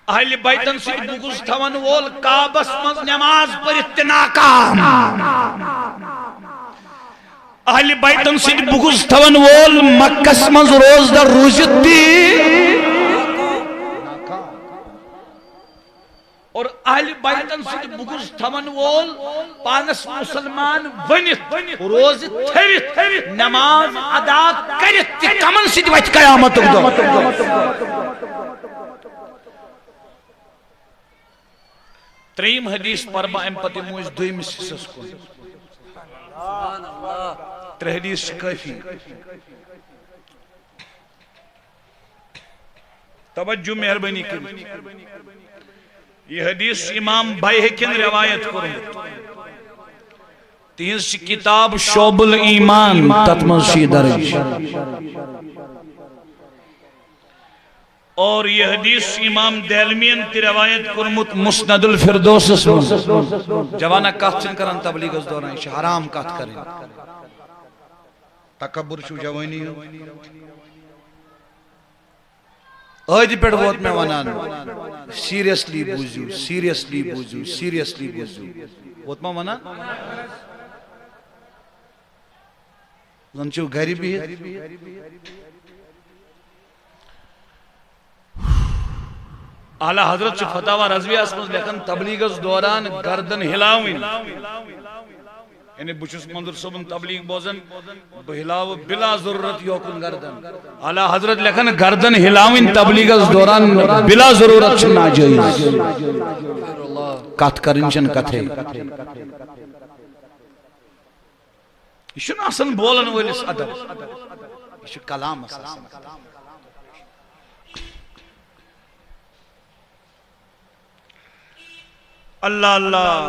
اہل بیتن سے بغض تھون وول کعبس منز نماز پڑھت ناکام اہل بیتن سے بغض تھون وول مکس منز روز در روزت دی اور اہل بیتن سے بغض تھون وول پانس مسلمان ونت روز تھوت نماز ادا کرت کمن سے وچ قیامت دو تریم حدیث پرما امپتی موز دویم سیسس کو تر حدیث کافی توجہ مہربانی کریں یہ حدیث امام بیہقی روایت کریں تیز کتاب شعب الایمان تتمنشی درج اور یہ حدیث امام دیلمین تی روایت کرمت مسند الفردوس جوانا کات چن کرن تبلیغ اس دوران حرام کات کریں تکبر شو جوانی ہو آج پیڑ بہت میں ونان سیریسلی بوزیو سیریسلی بوزیو سیریسلی بوزیو بہت میں ونان زنچو گھری بھی ہے اعلی حضرت چھ فتاوہ رضوی اسمز لیکن تبلیغ اس دوران گردن ہلاوین یعنی بچس منظر صبح تبلیغ بوزن بہلاو بلا ضرورت یوکن گردن اعلی حضرت لیکن گردن ہلاوین تبلیغ اس دوران بلا ضرورت چھ ناجائز کات کرنچن کتھے یہ چھن اصلا بولن ویلس ادب یہ چھن کلام اصلا اللہ اللہ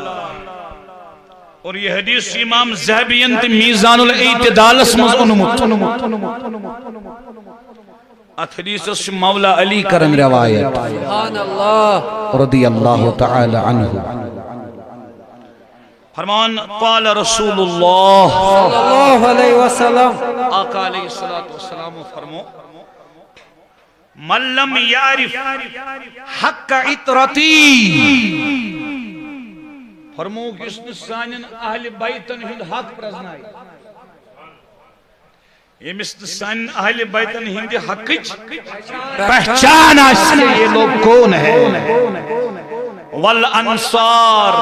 اور یہ حدیث امام ذہبین تی میزان الاعتدال اسمز انمت ات حدیث اس مولا علی کرن روایت رضی اللہ تعالی عنہ فرمان قال رسول اللہ صلی اللہ علیہ وسلم آقا علیہ السلام فرمو من لم یعرف حق اطرتی فرمو کس نے سانین اہل بیتن ہند حق پرزنائی یہ مثل سانین اہل بیتن ہند حق پہچان آسے یہ لوگ کون ہیں والانصار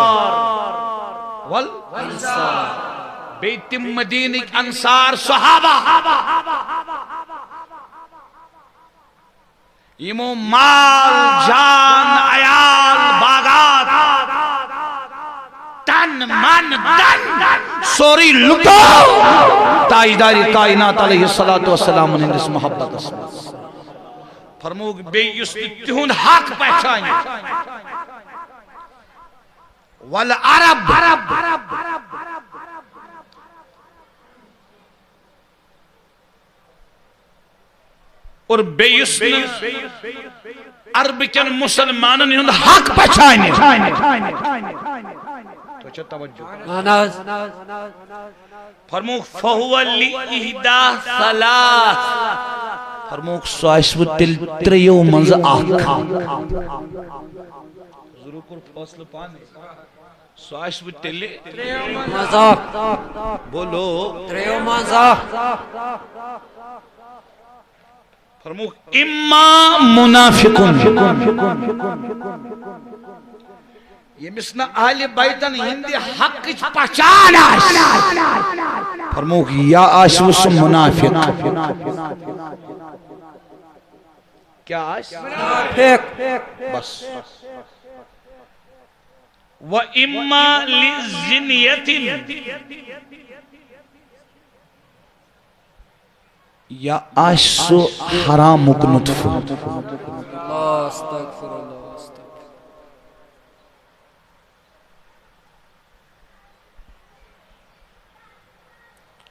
بیت مدینہ انصار صحابہ یمو مال جان عیال باغات تن من دن سوری لٹو تاجداری کائنات علیہ السلام نے اس محبت اسمت فرموگ بے یس تہند حق پہچانی والعرب اور بیس عرب کن مسلمانن ہند حق پچھانے فرموک فہو لِإِحْدَى ثَلَاث فرموک سوائسو تل تریو منز آکھا ضرور کر فاصل پانے سوائسو تل مزاق بولو تریو مزاق فرموک اما منافقن یہ مسنا اہل بیتن ہندی حق پہچان فرموک یا آشوس منافق کیا آش بس وَإِمَّا لِزِنْيَةٍ یا آشو حرامک نطف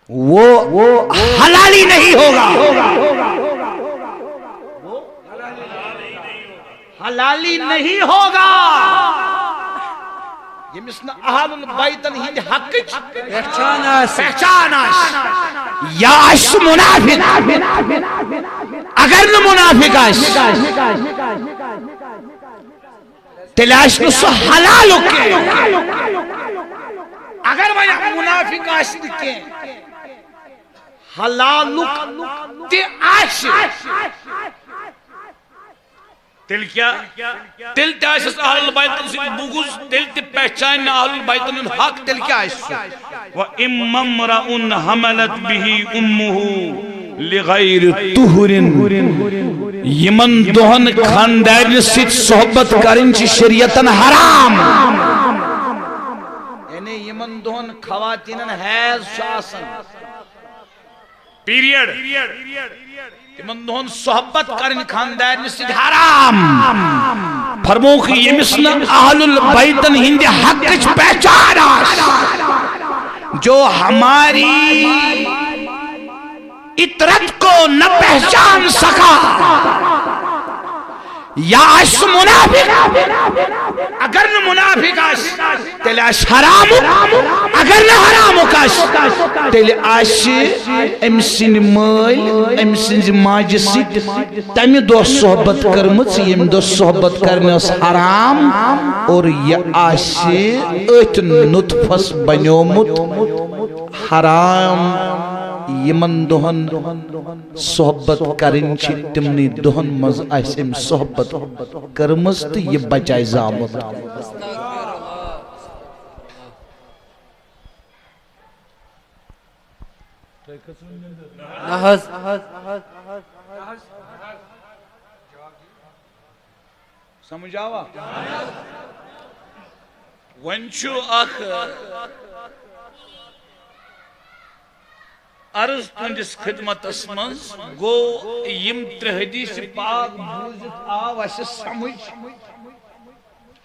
وہ حلالی نہیں ہوگا حلالی نہیں ہوگا یہ مثلا اہل البیتن ہند حق پہچان یا عشق منافق اگر نہ منافق عشق تلاش نسو حلال کے اگر میں منافق عشق کے حلالک تی عشق تل کیا تل تی آئیسس اہل البیتن سے بغض تل تی پہچان اہل البیتن حق تل کیا آئیسس وَإِمَّ امْرَأٌ حَمَلَتْ بِهِ أُمُّهُ لِغَيْرِ طُهُرٍ یمن دہن خاندار سیت صحبت کرن چی شریعتن حرام یعنی یمن دہن خواتینن حیض شاسن پیریڈ یمن دہن صحبت کرن خاندار سیت حرام فرموک یمسن اہل البیتن ہندی حق چ پہچان جو ہماری اطرت کو نہ پہچان سکا یا عشق منافق اگر نہ منافق عشق تیل عشق حرام اگر نہ حرام عشق تیل عشق امسن مال امسن ماج سید تمی دو صحبت کرمت یم دو صحبت کرنے اس حرام اور یہ عشق ات نطفس بنیومت حرام یمن دہن صحبت کرن چی تمنی دہن مز ایسیم صحبت کرمست یہ بچائی زامت نحظ سمجھ آوا ونچو اخ عرض تندس خدمت اسمنز گو یم تر حدیث پاک بوزت آو اسے سمجھ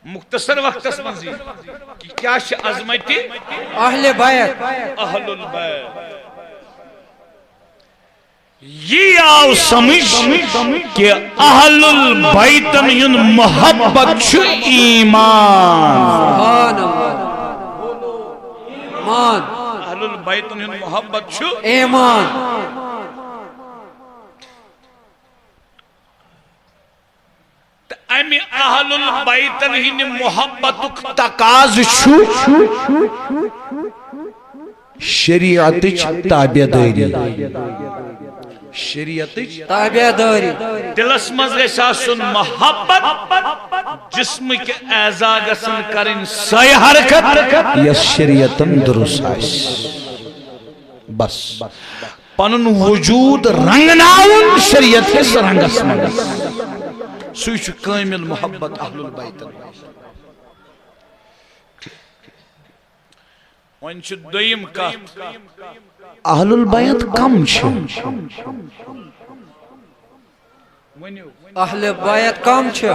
مختصر وقت اسمنزی کہ کیا شا عظمتی اہل بیت اہل البیت یہ آو سمجھ کہ اہل البیتن ین محبت چھو ایمان سبحان اللہ ایمان اہل البیتن ین محبت چھو ایمان امی اہل البیتن ین محبت تقاض چھو شریعت تابعداری شریعت تابعداری دلس مز گسن محبت جسم کے اعضاء گسن کرن سای حرکت یس شریعتن درست آئیس بس پنن وجود رنگناون شریعت کے سرنگس مز سوچ کامل محبت اہل البیتن ونچ دویم کات اہل البیت کم چھو اہل بیت کم چھو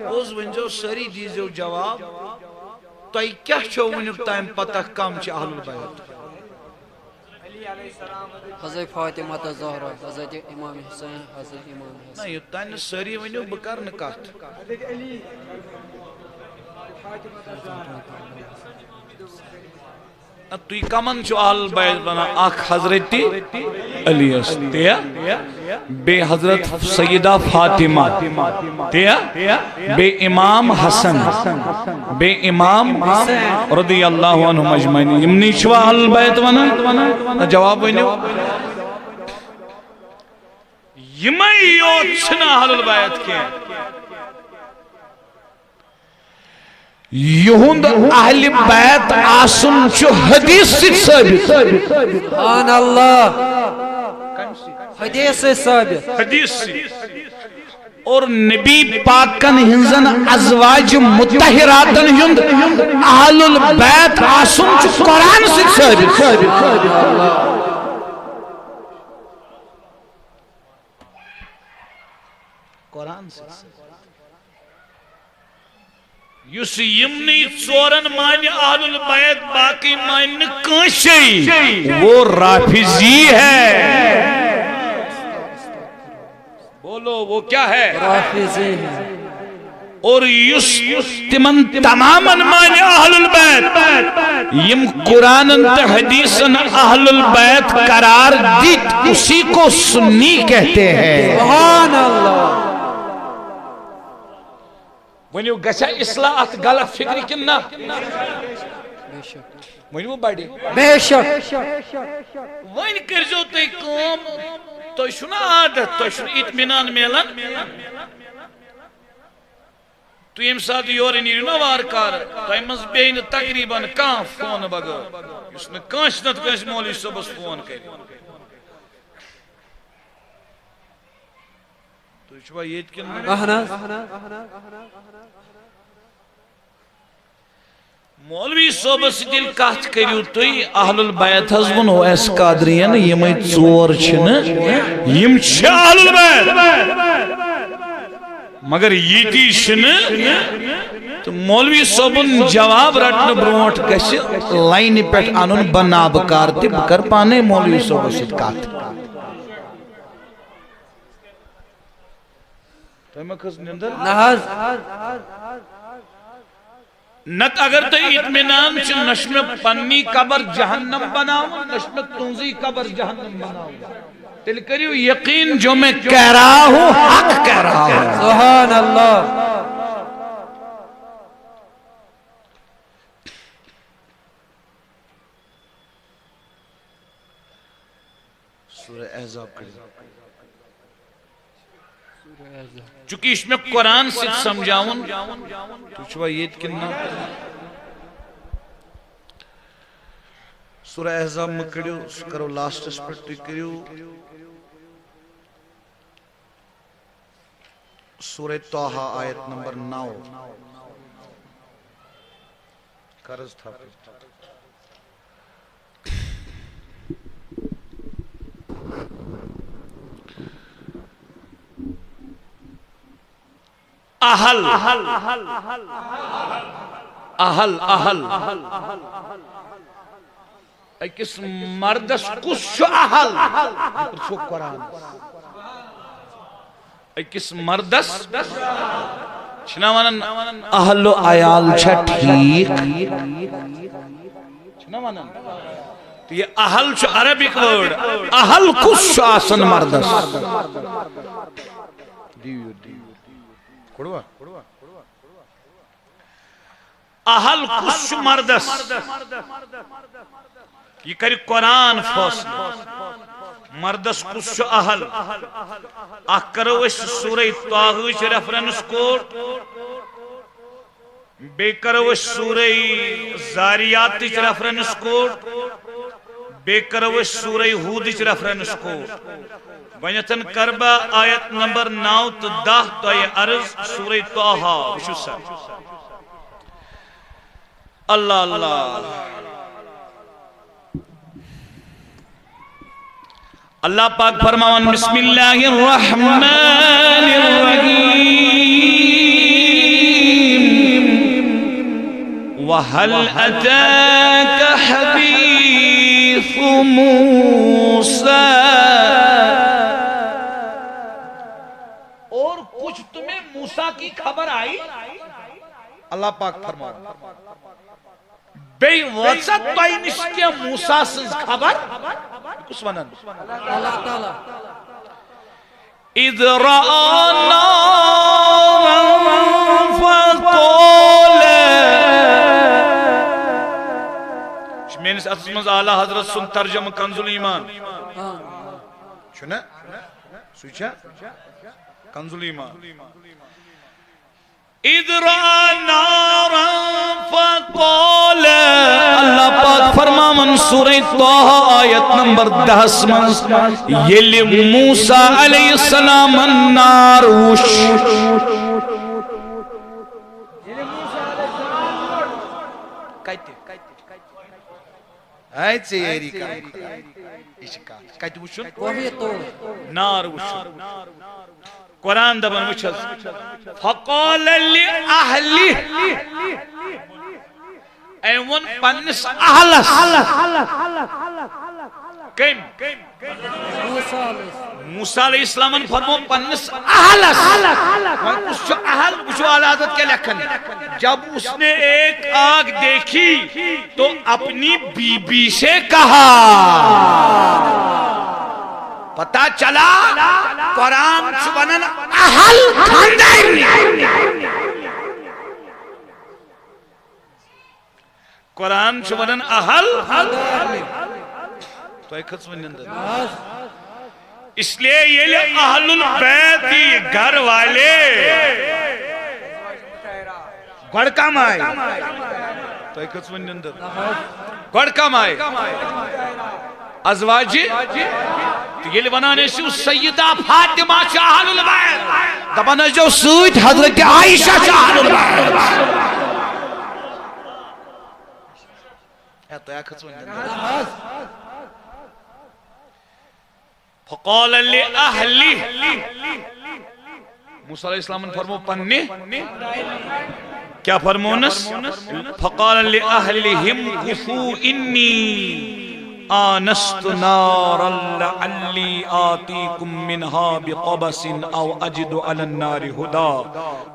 اوز ونجو سری دیزو جواب تو کیا چھو ونیک تائم پتہ کم چھ اہل البیت حضرت فاطمہ الزہرا، حضرت امام حسین، حضرت امام نہ حسین. یہ تائن سری ونیو بکر نکات تو یہ کمن چھو اہل البیت بنا اخ حضرت علی اس تیا بے حضرت سیدہ فاطمہ تیا بے امام حسن بے امام رضی اللہ عنہ مجمعین یمنی چھو اہل البیت بنا جواب ونیو یمائی یوت چھنا اہل البیت کے یہند اہل بیت آسن چھو حدیث سے ثابت سبحان اللہ، حدیث سے ثابت. حدیث سے اور نبی پاکن ہنزن ازواج متحراتن ہند اہل البیت آسن چھو قرآن سے ثابت قرآن سے یس یمنی ژورن مان اہل البیت باقی مان کانشی وہ رافضی ہے. بولو وہ کیا ہے؟ رافضی ہیں. اور یس تمن تماماً مان اہل البیت یم قرآن تا حدیثن اہل البیت قرار دیت اسی کو سنی کہتے ہیں. سبحان اللہ. ونیو گچھا اصلاحات غلط فکری کننا بے شک ونیو بڑی بے شک. ون کرزو تی کام تو شنا عادت تو شنا اطمینان میلن تو یم ساتھ یور نیرو نا وارکار تو ایمز بین تقریباً کان فون بغیر اس نے کانش نت کانش مولی صبح فون کری تو چھوا یہ کن اہنا مولوی صوبہ سدل کات کریو توی اہل البیت حضبن ہو ایس قادرین یمی ژور چھن یم چھ اہل البیت مگر ییتی چھن تو مولوی صوبن جواب رٹن برونٹ گش لائن پیٹ انن بنابکار تی بکر پانے مولوی صوبہ سد کات تو میں کس نندر نحاز نت اگر تو اطمینان چھ نشم پنی قبر جہنم بناؤ نشم تنزی قبر جہنم بناؤ تل کریو یقین جو میں کہہ رہا ہوں حق کہہ رہا ہوں. سبحان اللہ. سورہ احزاب کریو چونکہ اس میں قرآن سے سمجھاؤں تو چھوا یہ کننا سورہ احزاب میں کریو کرو لاسٹ اس پر تو کریو سورہ توحہ آیت نمبر 9 قرض تھا اہل اہل اہل اکس مردس کس چھو اہل چھو قرآن اکس مردس چھنا ونن اہل و عیال چھا ٹھیک چھنا ونن تو یہ اہل چھو عربک ورڈ اہل کس چھو آسن مردس اہل کس مردس یہ کری قرآن فاصل مردس کس اہل اخ کرو اس سورہ طاغوش ریفرنس کوٹ بے کرو اس سورہ زاریات ریفرنس کوٹ بے کرو اس سورہ ہود ریفرنس کوٹ ونیتن کربا آیت نمبر 9 تو 10 تو یہ عرض سورہ طاہا وشو سر اللہ اللہ اللہ پاک فرماون بسم اللہ الرحمن الرحیم وَهَلْ أَتَاكَ حَدِيثُ مُوسَىٰ اور کچھ تمہیں موسیٰ کی خبر آئی؟ اللہ پاک فرمائے بے وَسَتْ بَيْنِشْ کے موسیٰ سے خبر کس ونن اللہ تعالیٰ اِذْ رَآ نَارًا فَقَالَ میرے اسمز اعلیٰ حضرت سن ترجمہ کنز الایمان چھنا سوچا کنز الایمان اِذْ رَآ نَارًا فَقَالَ اللہ پاک فرماون سورہ طٰہ آیت نمبر 10 منز یل موسیٰ علیہ السلام النار وش ایچے ایری کہتے وشن وہی تو نار وشن قرآن دبن وچھز فقال لأہلی ایون پنس اہلس کم موسیٰ علیہ السلام فرمو پنس اہلس اس جو اہل وچھو علادت کے لکھن جب اس نے ایک آگ دیکھی تو اپنی بی بی سے کہا پتا چلا قرآن چونن اہل خاندان قرآن چونن اہل تو ایک خط سمجھن اندر اس لیے یہ لئے اہل البیتی گھر والے گوڑ کام آئے تو ایک خط سمجھن اندر گوڑ کام آئے ازواجی یہ بنانے سے سیدہ فاطمہ اہل البیت دبانا جو سوید حضرت عائشہ اہل البیت تو ایک خط سمجھن اندر فقال لأہلی موسیٰ علیہ السلام نے فرمو پنی کیا فرمونس فقال لأہلہم کفو انی آنست نارا لعلی آتیکم منہا بقبس او اجد علی النار ہدا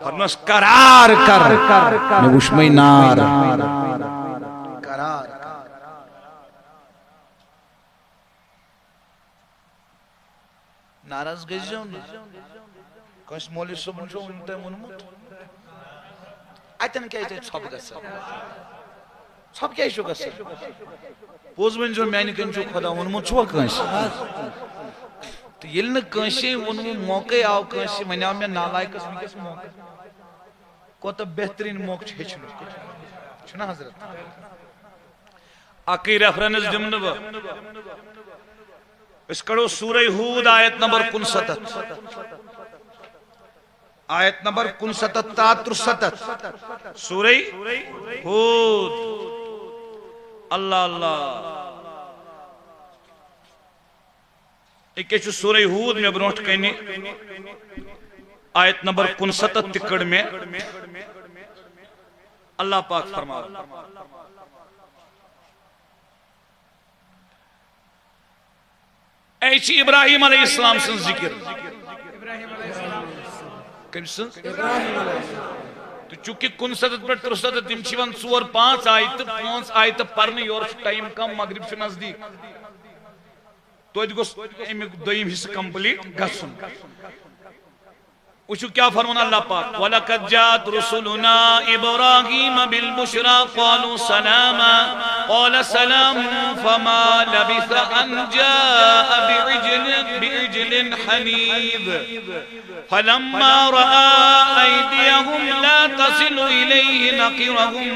فرمونس قرار کر نگوش میں نار قرار ناراض گئی جاؤں کس مولی صبح جو انتے منمت آیتن کیا ایتے چھپ گسا چھپ کیا ایشو گسا پوز من جو میں نے کنچو خدا منمت چھوا کنش تو یہ لنہ کنشی منمت موقع آو کنشی میں نے آمین نالائی کس میں کس موقع کو تو بہترین موقع چھے چھلو چھنا حضرت آقی ریفرنس جمنبا اس کڑو سورہ ہود آیت نمبر 69 آیت نمبر 69 سورہ ہود اللہ اللہ ایک ایچو سورہ ہود میں برونٹ کہنی آیت نمبر 69 تکڑ میں اللہ پاک فرما ایچی ابراہیم علیہ السلام سن ذکر کم سن تو چونکہ 69 پر 63 تم چیون 4-5 آیت پرنے اور ٹائم کم مغرب سے نزدیک تو ادھ گوست امیک دویم حصہ کمپلیٹ گسن وچو کیا فرمان اللہ پاک وَلَقَدْ جَاءَتْ رُسُلُنَا إِبْرَاهِيمَ بِالْبُشْرَى قَالُوا سَلَامًا قَالَ سَلَامٌ فَمَا لَبِثَ أَنْ جَاءَ بِعِجْلٍ حَنِيذٍ فَلَمَّا رَأَى أَيْدِيَهُمْ لَا تَصِلُ إِلَيْهِ نَكِرَهُمْ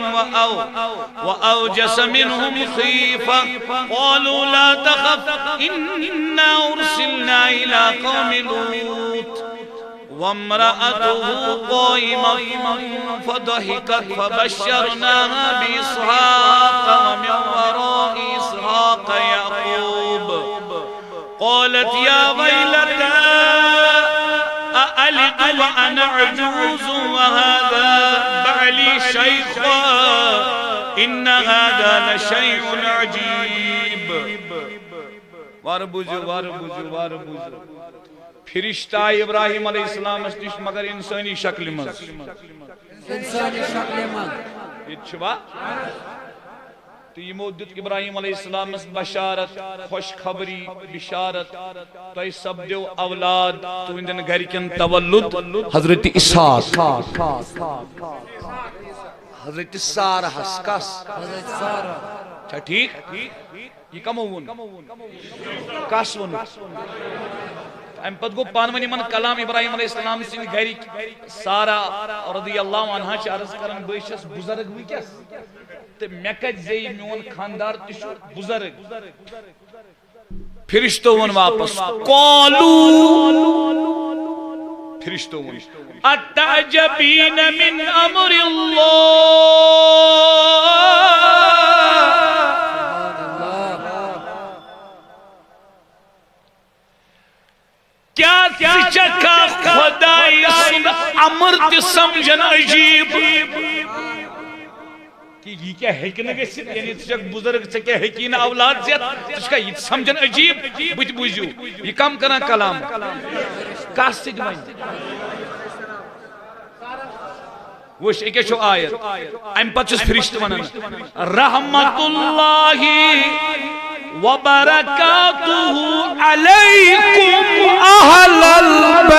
وَأَوْجَسَ مِنْهُمْ خِيفَةً قَالُوا لَا تَخَفْ إِنَّا أُرْسِلْنَا إِلَى قَوْمِ لُوطٍ وامرأته قائمة فضحكت فبشرناها بإسحاق ومن وراء إسحاق يعقوب قالت يا ويلتى أألد وأنا عجوز وهذا بعلي شيخا ان هذا لشيء عجيب واربوزو فرشتہ ابراہیم علیہ السلام اس نش مگر انسانی شکل مز انسانی شکل من یہ چھوا تو یہ مودت ابراہیم علیہ السلام اس بشارت خوش خبری بشارت تو یہ سب دیو اولاد تو اندن گھر کن تولد حضرت اسحاق حضرت سارہ کس حضرت سارہ اچھا ٹھیک یہ کم ہون کس ون ام پت گو پانونی من کلام ابراہیم علیہ السلام سن گھر سارہ رضی اللہ عنہ چھ عرض کرن بشس بزرگ وکس تو میں کت زی میون خاندار تشو بزرگ فرشتو ون واپس قالو فرشتو ون اتعجبین من امر اللہ کیا چکا خدای سن امر تی سمجھن عجیب کہ یہ کیا ہے کہ نگے سے یعنی تشک بزرگ سے کیا ہے کہ نا اولاد زیاد تشکا یہ سمجھن عجیب بچ بوجھو یہ کام کرنا کلام کاس سے جمائیں وش ایک شو آیت ام پچس فرشت ونن رحمت اللہ وبرکاتہ علیکم اہل البیت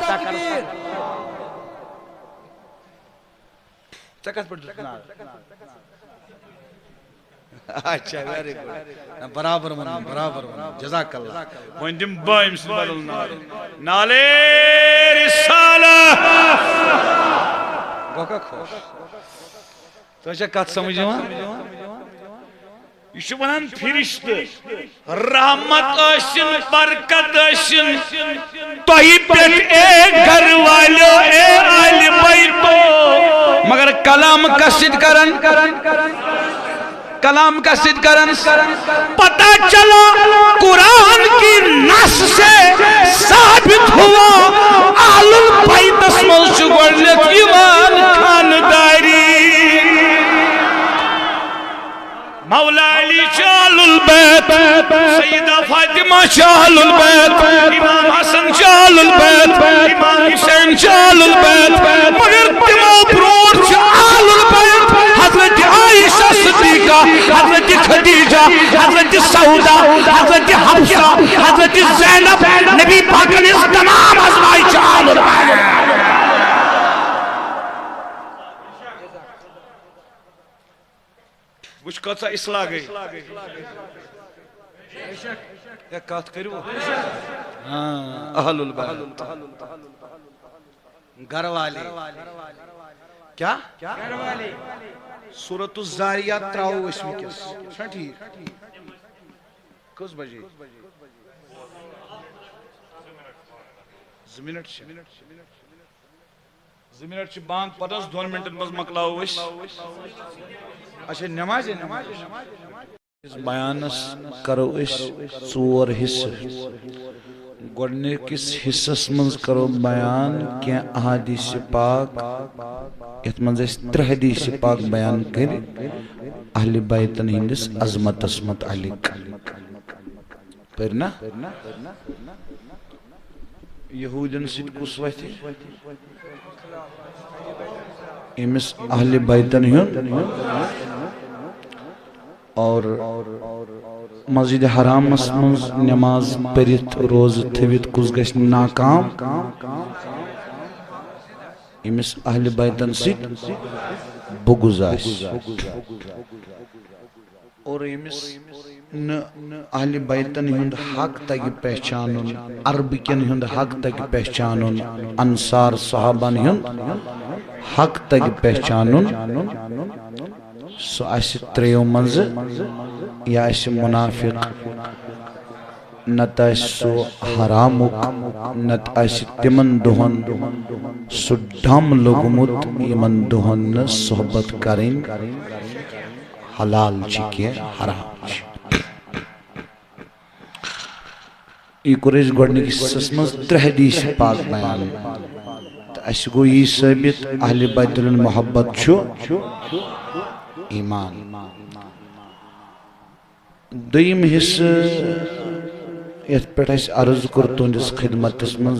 تکبیر چکت پڑھ جتنا اچھا ویری گڈ برابر من جزاک اللہ وندم بایم سبحان اللہ نالے رسالہ گوکا خوش تو اچھا کات سمجھو یہ شو ونان فرشت رحمت اشن برکت اشن توہی پیٹ اے گھر والو اے آل بیتو مگر کلام کا صد کرن کلام کا صد کرن پتہ چلا قرآن کی نص سے ثابت ہوا آل البیت اسمال شگوڑنیت ایمان خانداری مولا علی شال البیت سیدہ فاطمہ شال البیت امام حسن شال البیت امام حسین شال البیت مگر تمام برور شال البیت حضرت عائشہ صدیقہ حضرت خدیجہ حضرت سعودہ حضرت حفصہ حضرت زینب نبی پاک نے تمام ازواج شال البیت وچ کتا اصلاح گئی یا کات کرو اہل البیت گھر والے کیا سورۃ الزاریات تراؤ اس میں کس ٹھیک کس بجے زمینٹ چھ بانگ پتس 2 منٹن بز مکلاو اس اچھا نماز اس بیانس کرو اس 4 حصہ گوڑنے کس حصص منز کرو بیان کیا احادیث پاک ات منز اس 3 حدیث پاک بیان کر اہل بیتن ہندس عظمت اسمت علیک پھرنا یہودن سید کس وقت امس اہل بیتن ہند اور مسجد حرام منز نماز پرت روز تھوت کس گژھِ ناکام امس اہل بیتن سۭتۍ بغض آسہِ اور امس اہل بیتن ہند حق تگہ پہچانن عربکن ہند حق تگہ پہچانن انصار صحابن ہند حق تگہ پہچانن سو آسہِ تریو منز یا آسہِ منافق نت آسہِ سو حرامک نت آسہِ تمن دہن سو ڈم لوگمت یمن دہن صحبت کریں حلال چھ کی حرام چھ یہ قریش گوڑنے کی سسمز 3 حدیث پاک بیان اس گو یہ ثابت اہل بیت محبت چھو ایمان دویم حصہ یت پہ عرض کر تہندس خدمتس من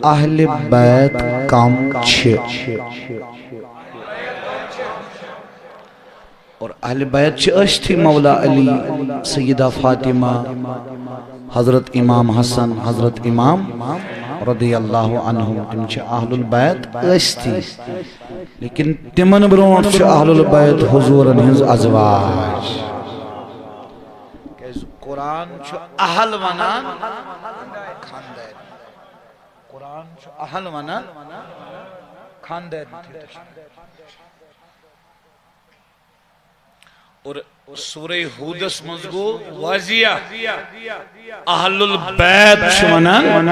اہل بیت کم اور اہل بیت اشتھی مولا علی سیدہ فاطمہ حضرت امام حسن حضرت امام رضی اللہ عنہ تم اہل البیت اشتھی لیکن تمن برونٹ اہل البیت حضورن ہنز ازواج قرآن اہل ونان خاندان قرآن اہل ونان خاندان اور سورہ ہودس مزگو واضح اہل البیت ونان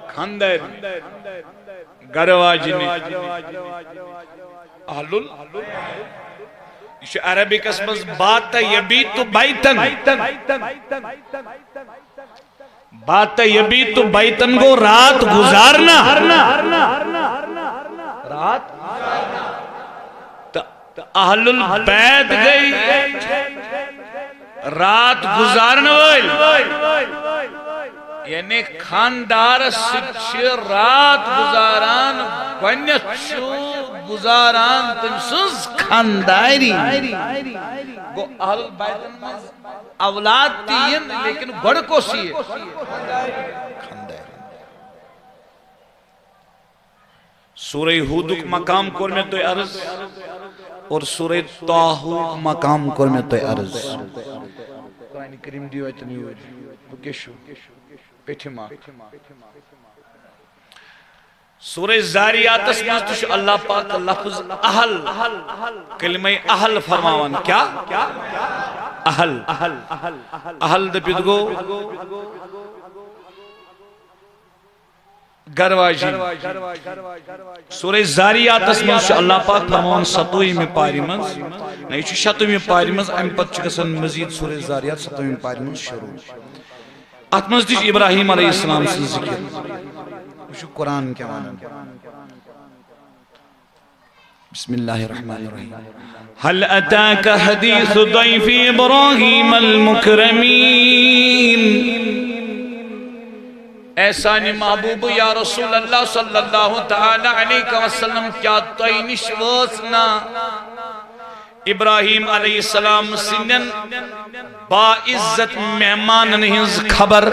خاندان گرواجنی اہل یہ عربک اسمز بات یبیت بیتن بات یبیت بیتن کو رات گزارنا رات اہل البیت گئی رات گزارنا یعنی خاندار سچ رات گزاران گونیت چھو گزاران تمسز خانداری گو اہل بیتن میں اولاد تین لیکن گڑ کو سی خاندار سورہ ہودک مقام کور میں تو عرض اور سورہ طاہوک مقام کور میں تو عرض قرآن کریم دیو ایتن یوج کشو پیٹھ ماں سورہ زاریات اسمت تش اللہ پاک لفظ اہل کلمہ اہل فرماوان کیا اہل اہل دپید گو گرواجی سورہ زاریات اسمت اللہ پاک فرماوان ستوئی میں پاری منز نہیں چھو شتوئی میں پاری منز ام پت چکسن مزید سورہ زاریات ستوئی میں پاری منز شروع اتمز دیش ابراہیم علیہ السلام سے ذکر وشو قرآن کیا معنی بسم اللہ الرحمن الرحیم هل اتاک حدیث ضیف ابراہیم المکرمین ایسانی محبوب یا رسول اللہ صلی اللہ تعالی علیہ وسلم کیا توئی نشوسنا ابراہیم علیہ السلام سنن با عزت مہمان ہنز خبر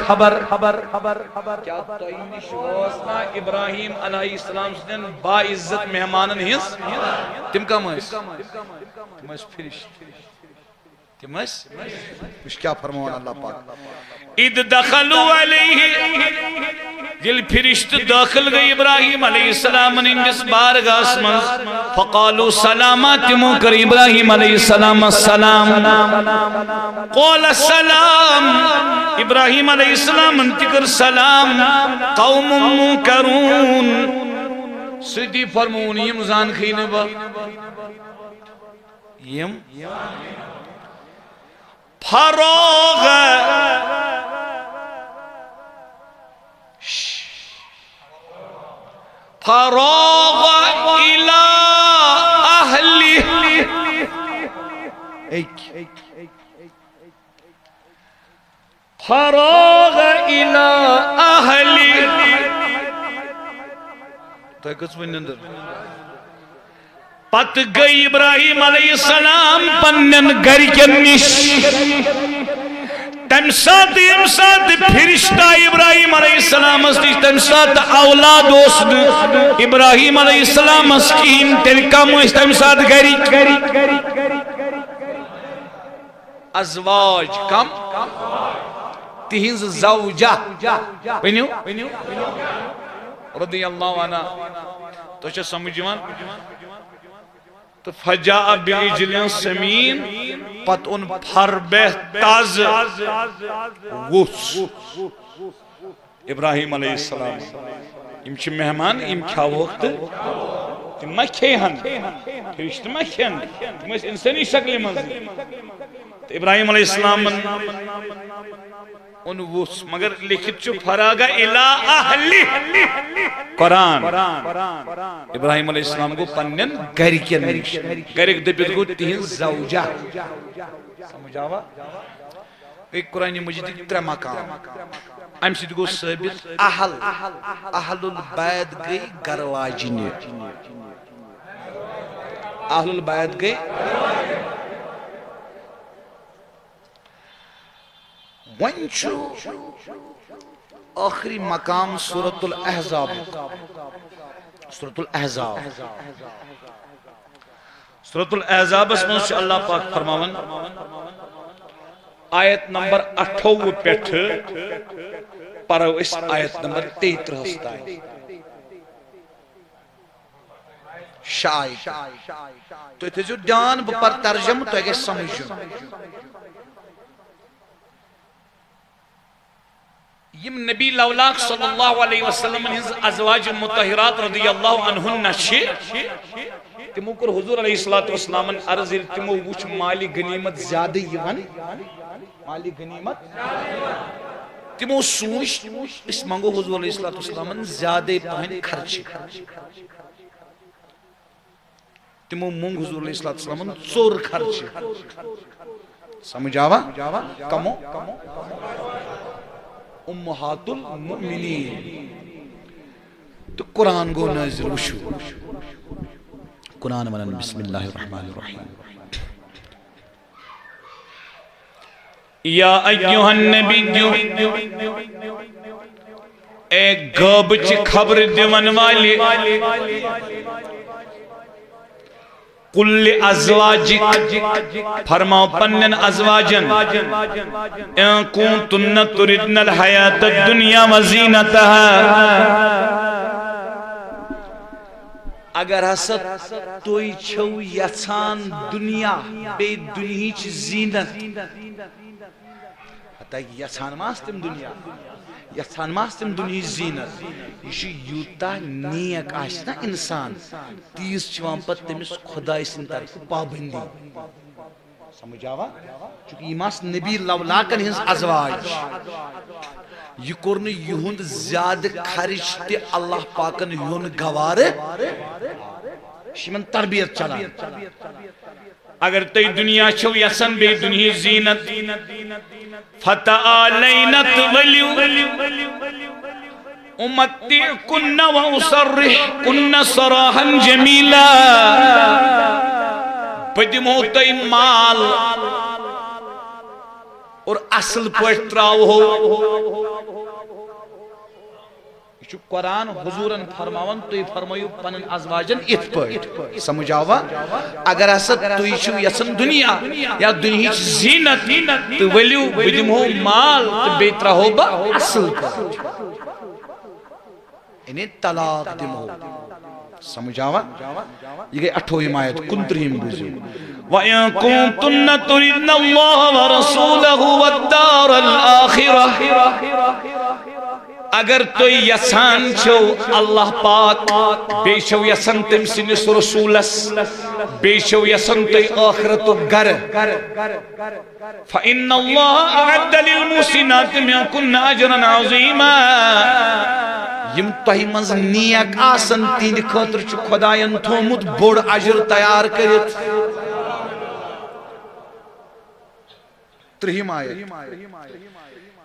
کیا توئی نشوسنا ابراہیم علیہ السلام سنن با عزت مہمان ہنز تم کم ہے تم اس فرشت تم اس کیا فرماؤن اللہ پاک اِذْ دَخَلُوا عَلَيْهِ جل فرشت داخل گئی ابراہیم علیہ السلام اندس بارگاہ اسمز فقالوا سلامات موکر ابراہیم علیہ السلام السلام قول السلام ابراہیم علیہ السلام انتکر سلام قوم منکرون سیدھی فرمون یم زان خینے با یم فروغ فروغ الى اہلی فروغ الى اہلی تو کچھ بھی نندر پت گئی ابراہیم علیہ السلام پنن گھر کے نش تم ساتھ فرشتہ ابراہیم علیہ السلام استی تم ساتھ اولاد دوست ابراہیم علیہ السلام اسکیم تلکم اس تم ساتھ گھری ازواج کم تہنز زوجہ بنیو رضی اللہ عنہ تو چھے سمجھوان تو فجاء بعجل سمین پت ان پھربہ تاز وس ابراہیم علیہ السلام ام چھ مہمان ام کھا وقت تم ما کھیہن فرشت ما کھیہن تم اس انسانی شکل مزید ابراہیم علیہ السلام ان وس مگر لکھت چھو فراغ الى اہلی قرآن ابراہیم علیہ السلام کو پنن گرکن نش گرک دپت گو تہن زوجہ سمجھاوا ایک قرآن مجید 3 مقام ام سید گو ثابت اہل البیت گئی گر واجنی اہل البیت گئی ونچو آخری مقام سورة الاحزاب سورة الاحزاب سورة الاحزاب اس میں اللہ پاک فرماون آیت نمبر 28 پیٹھ پرو اس آیت نمبر 33 تائیں شاید تو اتھے جو جان پر ترجم تو اگر سمجھو یم نبی لولاک صلی اللہ علیہ وسلم ازواج مطہرات رضی اللہ عنہن نشی تمو کر حضور علیہ السلام عرض تمو وچ مالی غنیمت زیادہ یون مالی غنیمت تمو سوچ اس منگو حضور علیہ السلام زیادہ پہن خرچ تمو منگ حضور علیہ السلام چور خرچ سمجھاوا کمو امہات المؤمنین تو قرآن گو نازل وشو قرآن ونن بسم اللہ الرحمن الرحیم یا ایوہ النبی ایک غاب چی خبر دیون والی قل ازواجک فرماؤ پنن ازواجن ان کنتن تردن الحیات الدنیا وزینتها اگر حسد توی چھو یسان دنیا بے دنیاچ زینت حتی یسان ماستم دنیا یسان ماستم دنیا زینت یہ یوتا نیک آشنا انسان تیس چوان پت تمس خدای سن طرف پابندی سمجھاوا چونکہ یہ ماس نبی لولاکن ہنس ازواج یہ کرنے یہند زیادہ خرچ تی اللہ پاکن یہند گوارے شمن تربیت چلا اگر تی دنیا چھو یسن بے دنیا زینت فتعالینت ولیو امتی کن و اسرح کن سراحا جمیلا بدمو تی مال اور اصل پوٹ تراؤ ہو یہ قرآن حضورن فرماون تو فرمایو پنن ازواجن ات پوٹ سمجھاوا اگر اسد تو یہ یسن دنیا یا دنیا زینت تو ولیو بدمو مال تو بیترا ہو با اصل پوٹ انہیں طلاق دمو سمجھاوا یہ گئی 8ویں آیت 29 بوزیو وَإِن كُنتُنَّ تُرِدْنَ اللَّهَ وَرَسُولَهُ وَالدَّارَ الْآخِرَةِ اگر تو یسان چھو اللہ پاک بے شو یسان تم سنس رسولس بے شو یسان تو آخرت گر فَإِنَّ اللَّهَ أَعَدَّ لِلْمُحْسِنَاتِ مِنْكُنَّ أَجْرًا عَظِيمًا یم تہی منز نیک آسن تین خاطر چھ خدایان تھومت بوڑ اجر تیار کرت 3 آیت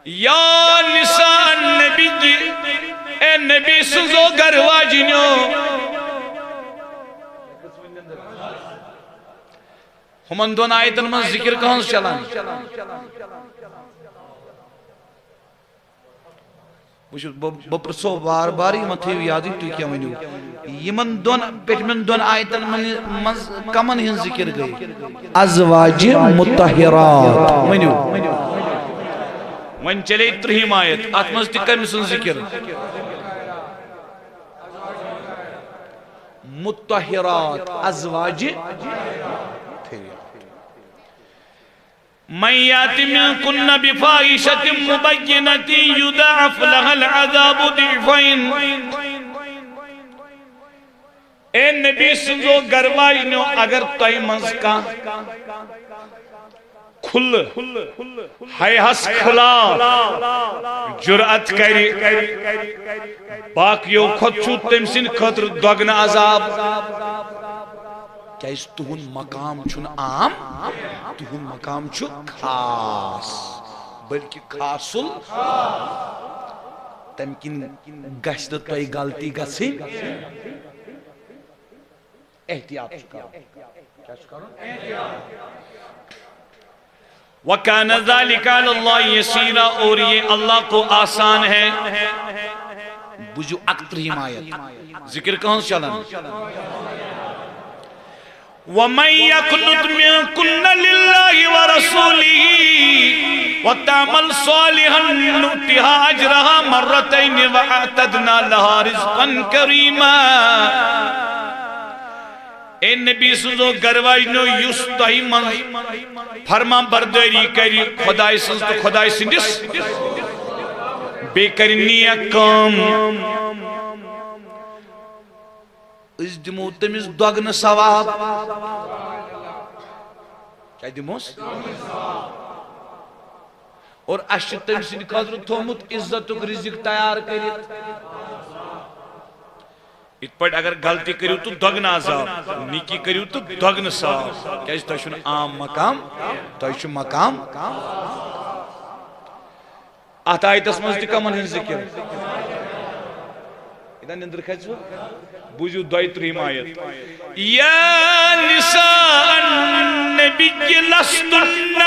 یا نساء النبی اے نبی سزو گر واجنیو ہمن دون آیتن من ذکر کہاں سے چلان بپرسو بار بار یہ متھیو یادی تو کیا ونیو یمن دون پیٹمن دون آیتن من کمن ہن ذکر گئی ازواج مطہرات ونیو ون چلے 3 آیت اتمز تکم سن ذکر مطہرات ازواج من یات منکن بفاحشۃ مبینۃ یضاعف لها العذاب ضعفین اے نبی سنزو گروائی نو اگر تائی منز کا کھل حیاس خلاف جرأت کری باقیو خود چھو تم سن خطر دگن عذاب کیاز تہن مقام چھن عام تہن مقام چھو خاص بلکہ خاصل تم کن گشت تو غلطی گسی احتیاط وَكَانَ ذَلِكَ عَلَى اللَّهِ يَسِيرًا اور یہ اللہ کو آسان ہے بجو اکترہم آیت ذکر کہاں چلن وَمَنْ يَقْنُتْ مِنْكُنَّ لِلَّهِ وَرَسُولِهِ وَتَعْمَلْ صَالِحًا نُؤْتِهَا أَجْرَهَا مَرَّتَيْنِ وَأَعْتَدْنَا لَهَا رِزْقًا كَرِيمًا اے نبی سنزو گرواجنو یس تہی من فرما برداری کری خدای سنز تو خدای سندس بے کرنی کام اس دمو تمیز دوگن ثواب کیا دموس اور اشت تمیز سند خاطر تھومت عزت و رزق تیار کری ات پٹ اگر غلطی کریو تو دگن عذاب نیکی کریو تو دگن ثواب کیا اس تشن عام مقام تشن مقام آتا آیت اسمز تکا من ہن ذکر ادھا نندر کھچو بوجو دوائی ترہیم آیت یا نساء النبی لستن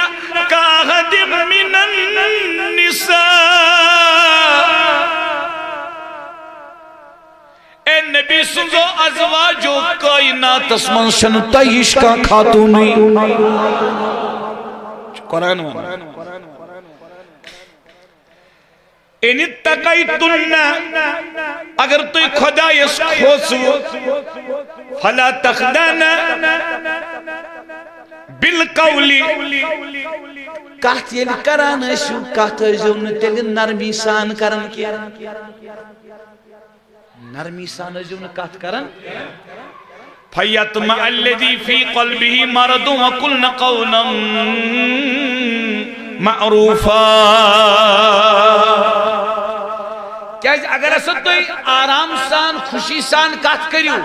کاغد من النساء اے نبی سنزو ازواجو کائنات اسمان شنتا عشقہ خاتونی قرآن وانا ان اتقیتن اگر تو خدا اس خوصو فلا تخدن بالقولی کہت یہ کران اشو کہت ازون تیل نرمی سان کرن کیا نرمی سان ازون کہت کرن فَيَطْمَعَ الَّذِي فِي قَلْبِهِ مَرَضٌ وَقُلْنَ قَوْلًا مَعْرُوفًا کیا اگر اسد تو آرام سان خوشی سان کہت کریو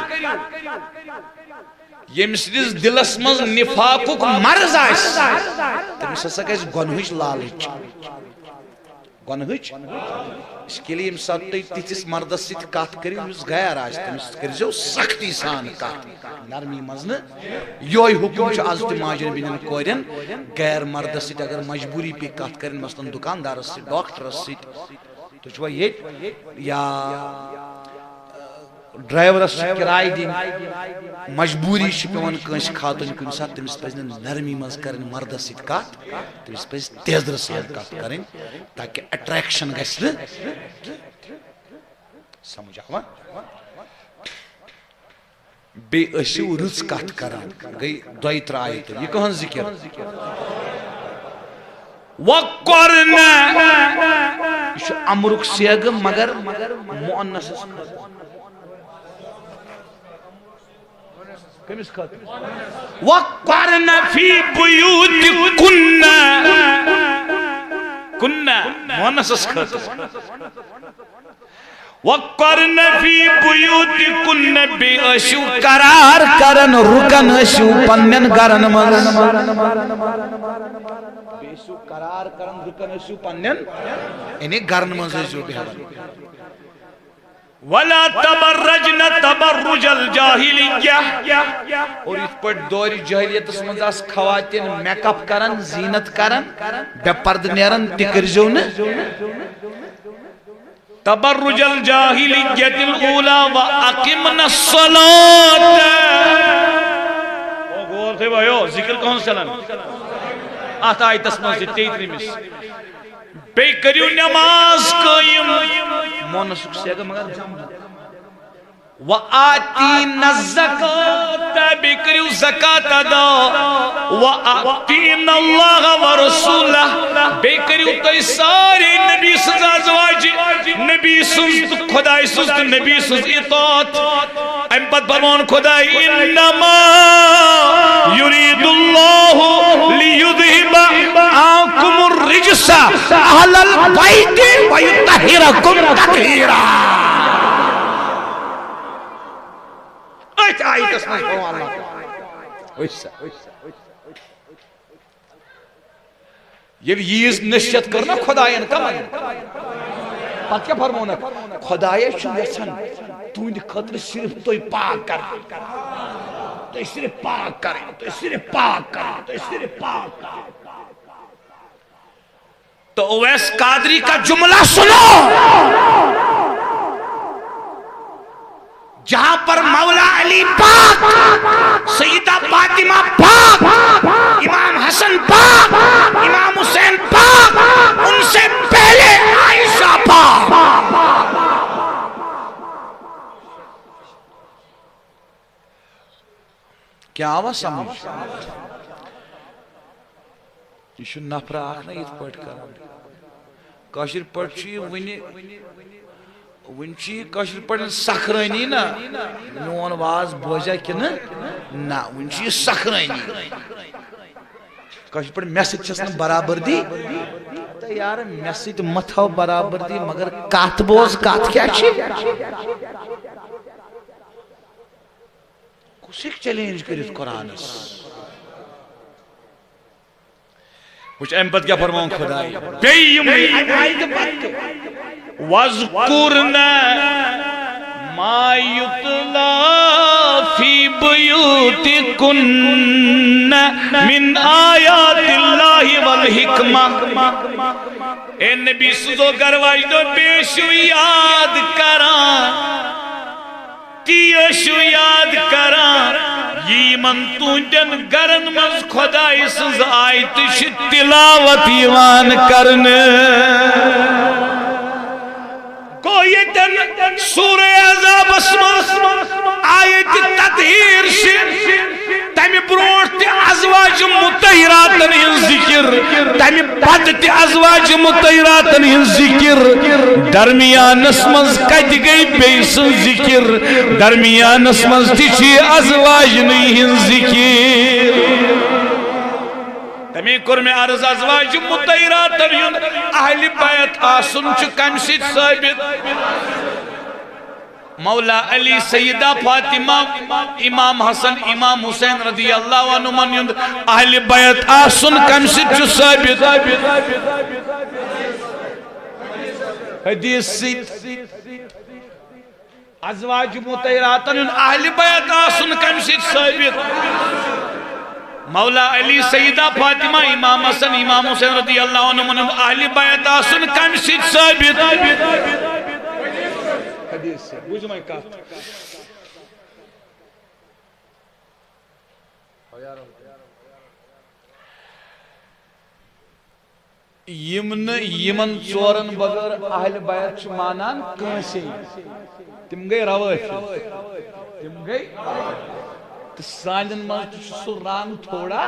یہ مسلس دلس مز نفاقک مرض آئیس تمہیں سسا کہ گنہوش لالچ گنہوش اس کے لئے امساد تو تیتیس مردس سیت کات کری اس غیر آج تمہیں کری جو سختی سان کات نرمی مزن یوی حکم چو عزت ماجر بینن کوئرن غیر مردس سیت اگر مجبوری پہ کات کرن مثلا دکاندار سیت ڈاکٹر سیت تو چھوا یہ یا ڈرائیور اس کرائی دین مجبوری شپیون کنش خاتون کن ساتھ تمہیں سپیزن نرمی مز کرن مرد سیت کات تمہیں سپیز تیزر سان کات کرن تاکہ اٹریکشن گسل سمجھ آوا بے اشیو رز کات کرن گئی دوائی ترائی تو یہ کہاں ذکر وَقَرْنَ یہ امرک سیگ مگر مؤنس وَقَرْنَ فِي بُيُوتِكُنَّ کنہ مؤنس خط وَقَرْنَ فِي بُيُوتِكُنَّ بے اشو قرار کرن رکن اشو پنن گرن من بیسو قرار کرن رکن اشو پنن انہیں گرن من اشو بہرن وَلَا تَبَرَّجْنَ تَبَرُّجَ الْجَاهِلِيَّةِ اور اس پر دور جاہلیت اس منداز خواتین میک اپ کرن زینت کرن بے پرد نیرن تکر جون تبرج الجاہلیت الاولا وَأَقِمْنَ الصَّلَاةَ او غور تھے بھائیو ذکر کون چلن آتا آئی تسمان سے تیتری مس بے کریو نماز قائم مونسک سے اگر مگر وَآتِينَ الزَّكَاةَ بے کریو زکاة ادا وَآتِينَ اللَّهَ وَرَسُولَهَ بے کریو تو سارے نبی سز ازواج نبی سز خدای سز نبی سز اطاعت ام پت برمان خدای انما يريد الله ليذهب عنكم الرجس أهل البيت ويطهركم تطهيرا. آیت اس میں اللہ یہ ییز نشیت کرنا خدایان کمن پتہ کیا فرمونا خدایا چھ یژھان تہند خاطر صرف تُہۍ پاک کر تُہۍ صرف پاک کر تُہۍ صرف پاک کر تُہۍ صرف پاک کر. تو اویس قادری کا جملہ سنو جہاں پر مولا علی پاک سیدہ فاطمہ پاک امام حسن پاک امام حسین پاک ان سے پہلے عائشہ پاک. کیا آواز سمجھ یہ چھُ نفر اکھ نہ یِتھ پٲٹھۍ کران کٲشِر پٲٹھۍ چھُ یہِ وٕنہِ چھُ یہِ کٲشِر پٲٹھۍ سکھرٲنی نا میون واز بوزیا کِنہٕ نہ وٕنہِ چھُ یہِ سکھرٲنی کٲشِر پٲٹھۍ مےٚ سۭتۍ چھَس نہٕ برابردی تہٕ یارٕ مےٚ سۭتۍ مہ تھاو برابردی مگر کتھ بوز کتھ کیٛاہ چھِ کُس ہیٚکہِ چیلینج کٔرِتھ قرآنس وٕچھ اَمہِ پتہٕ کیٛاہ فرماوُن خۄداے بیٚیہِ یِمٕے وَاذْكُرْنَ مَا يُتْلَى فِي بُيُوتِكُنَّ مِنْ آيَاتِ اللَّهِ وَالْحِكْمَةِ. اے نبی سزو گرواجدو بیشو یاد کران تیشو یاد کران یہ من تُہندین گرن مز خدای سز آیت چھ تلاوت یوان کرنے کو یہ دن سورہ عذاب اسمس آیت تطہیر سے تمی بروٹ تی ازواج مطہراتن ہن ذکر تمی پت تی ازواج مطہراتن ہن ذکر درمیان اسمس کت گئی بیسن ذکر درمیان اسمس تی چی ازواج نہیں ہن ذکر تمی کر میں عرض ازواج مطہراتن ہن اہل بیت آسن چھ کم سید ثابت مولا علی سیدہ فاطمہ امام حسن امام حسین رضی اللہ عنہ من یند اہل بیت آسن کم سید چھ ثابت حدیث سید ازواج مطہراتن ہن اہل بیت آسن کم سید ثابت مولا علی سیدہ فاطمہ امام حسن امام حسین رضی اللہ عنہ من اہل بیت آسن کم سید ثابت حدیث سے بوجھ میں کہا یمن چورن بغیر اہل بیت چھ مانان کانسی تم گئی روایت تم گئی سانن مز سو رنگ تھوڑا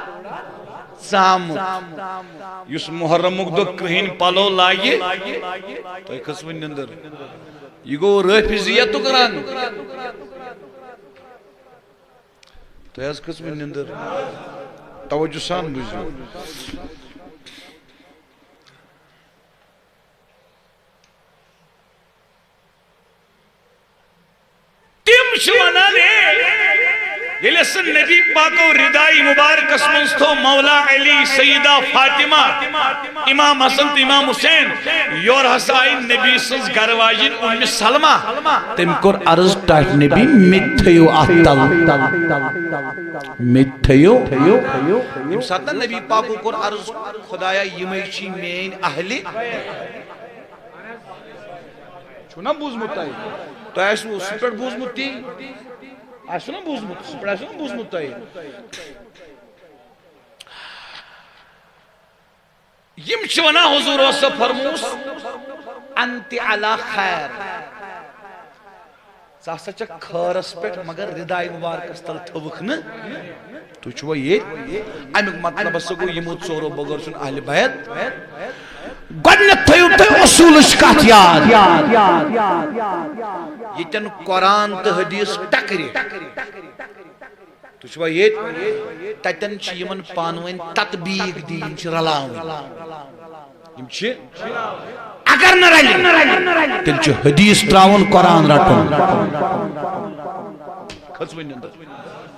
سام یس محرمک دو کہین پلو لاگی تو قسم نندر یہ گو رفیزیت رنگ تو اس قسم نندر توجہ سان بوزیو تم شوانانے یہ لسن نبی پاکو ردائی مبارک اسمنس تو مولا علی سیدہ فاطمہ امام حسن امام حسین یور حسائن نبی سنس گرواجین ام سلمہ تم کر عرض ٹاٹ نبی متھیو آتل متھیو ام ساتنا نبی پاکو کر عرض خدایا یمیچی مین اہلی چھونا بوزمتا ہے تو ایسو سپیٹ بوزمتی ایسو نا بوزمتا ہے یم چونا حضور وصف فرموس انت علا خیر ساسا چا خارس پیٹ مگر ردائی مبارک استل تھوکن تو چھوا یہ امیک مطلب سگو یمو چورو بگر چون اہل بیت گۄڈنیٚتھ تھٲیِو تُہۍ اصوٗلٕچ کتھ یاد ییٚتٮ۪ن قرآن تہٕ حدیث ٹکرِ تو چھوا یہ تتن چھ یمن پانوین تطبیق دی یم چھ رلاوین یم چھ اگر نہ رلی تیل چھ حدیث تراون قرآن رٹن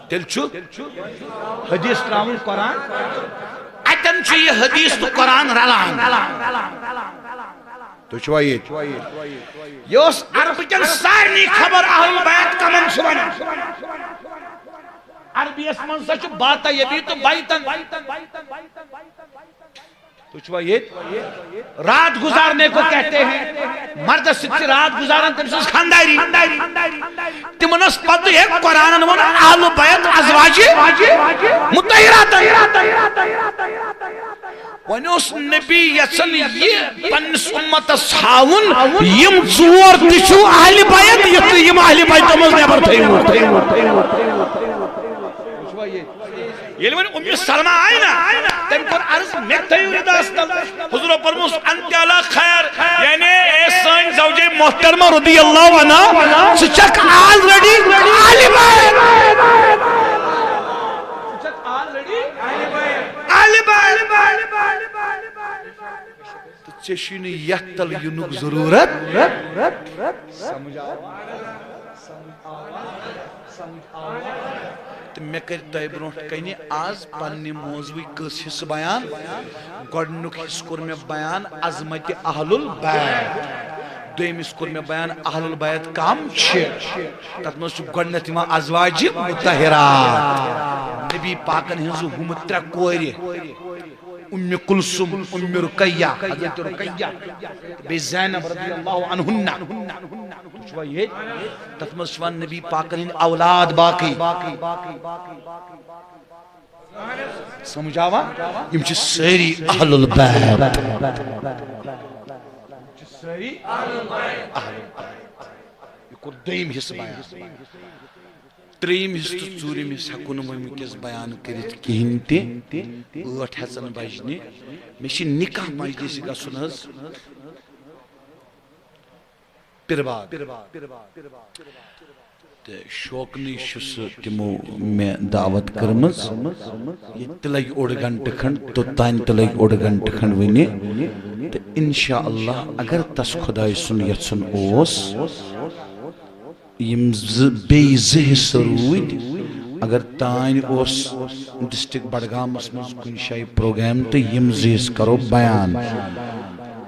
تیل چھ حدیث تراون قرآن اتن چھ یہ حدیث تو قرآن رلان تو چھوا یہ اس عربکن سارنی خبر اہل بیت کمن چھوان عربی اسمان سچ باتا یبی تو بائیتن تو چھوا یہ رات گزارنے کو کہتے ہیں مرد سے رات گزارن تم سے خانداری تمنس پتہ ہے قرآن ون اہل بیت ازواج مطہرات ونوس نبی یسن یہ پنس امت ہاون یم ژور تشو اہل بیت یم اہل بیت مز نبر تھیو یلی ون ام سلمہ آئی نا تم پر عرض میں تھیو رداستل حضور فرموس انت علی خیر یعنی اے سن زوجہ محترمہ رضی اللہ عنہ سچک آلریڈی اہل بیت سچک آلریڈی اہل بیت تو چشن یتل ینک ضرورت سمجھ تو میں کر تہ برونٹ کنی آز پنہ موضوع کس حصہ بیان گۄڈنیُک حصہ کور میں بیان عظمت اہل البیت دویم حصہ کور میں بیان اہل البیت کم چھ تت مز گۄڈنیتھ یوان ازواج مطہرات نبی پاکن ہنز ہم ترے کورِ ام کلثوم ام رقیہ حضرت رقیہ بی زینب رضی اللہ عنہن چھوا یہ تت مز چھوان نبی پاکن ہند اولاد باقی سمجھاوا یم چھ ساری اہل البیت ساری اہل البیت یہ کور دویم حصہ بیان تریم حصہ تو ژوٗرِم حصہ ہیکو نہٕ وٕنکیٚس بیان کٔرِتھ کِہیٖنۍ تہِ 8 ہٮ۪ژن بجنہِ مےٚ چھِ نِکاح مجلس گژھُن حظ پِرباگ تہٕ شوقنٕے چھُ سُہ تِمو مےٚ دعوت کٔرمٕژ ییٚتہِ تہِ لگہِ اوٚڑ گنٹہٕ کھنٛڈ توٚتانۍ تہِ لگہِ اوٚڑ گنٹہٕ کھنٛڈ وٕنہِ تہٕ انشاء اللہ اگر تس خۄداے سُنٛد یژھُن اوس یم بیٚیہِ زٕ حصہٕ روٗدۍ اگر تانۍ اوس ڈسٹرک بڈگامس منٛز کُنہِ جایہِ پروگرام تہٕ یم زٕ حصہٕ کرو بیان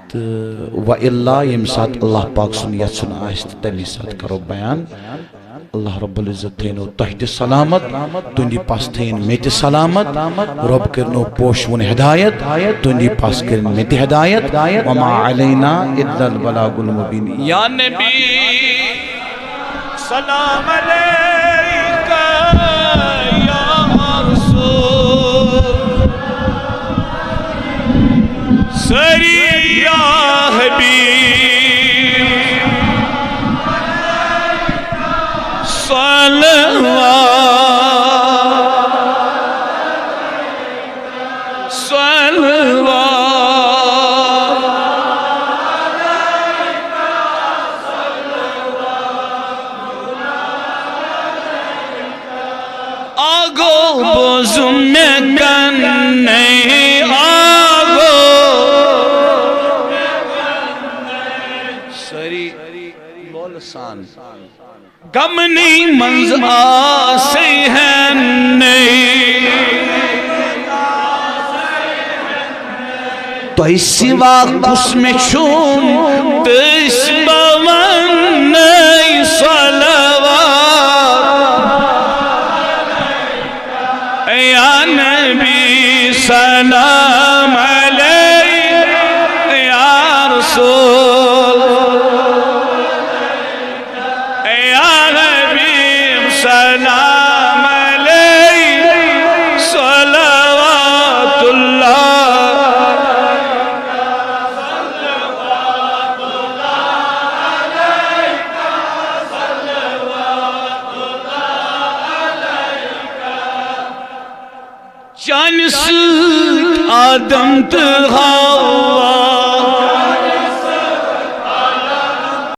تہٕ وإلا ییٚمہِ ساتہٕ اللہ پاک سُنٛد یژھُن آسہِ تہٕ تمی ساتہٕ کرو بیان اللہ رب العزت تھٲینو تۄہہِ تہِ سلامت تُہنٛدِ پاس تھٲیِن مےٚ تہِ سلامت رب کٔرنو پوشوُن ہدایت تُہنٛدِ پاس کٔرِن مےٚ تہِ ہدایت وما علینا الا البلاغ المبین یا نبی سلام علیکہ یا رسول سری یا حبیب صلوات صلوات بوزم میں کننے آگو سری لولسان گمنی منز آسے ہیں نہیں تو اسی وقت اس میں چھوم تیس بون نہیں صلوات یا نبی سلام علیہ یا رسول یا حبیب سلام علیہ صلوات اللہ چانس آدم تو ہوا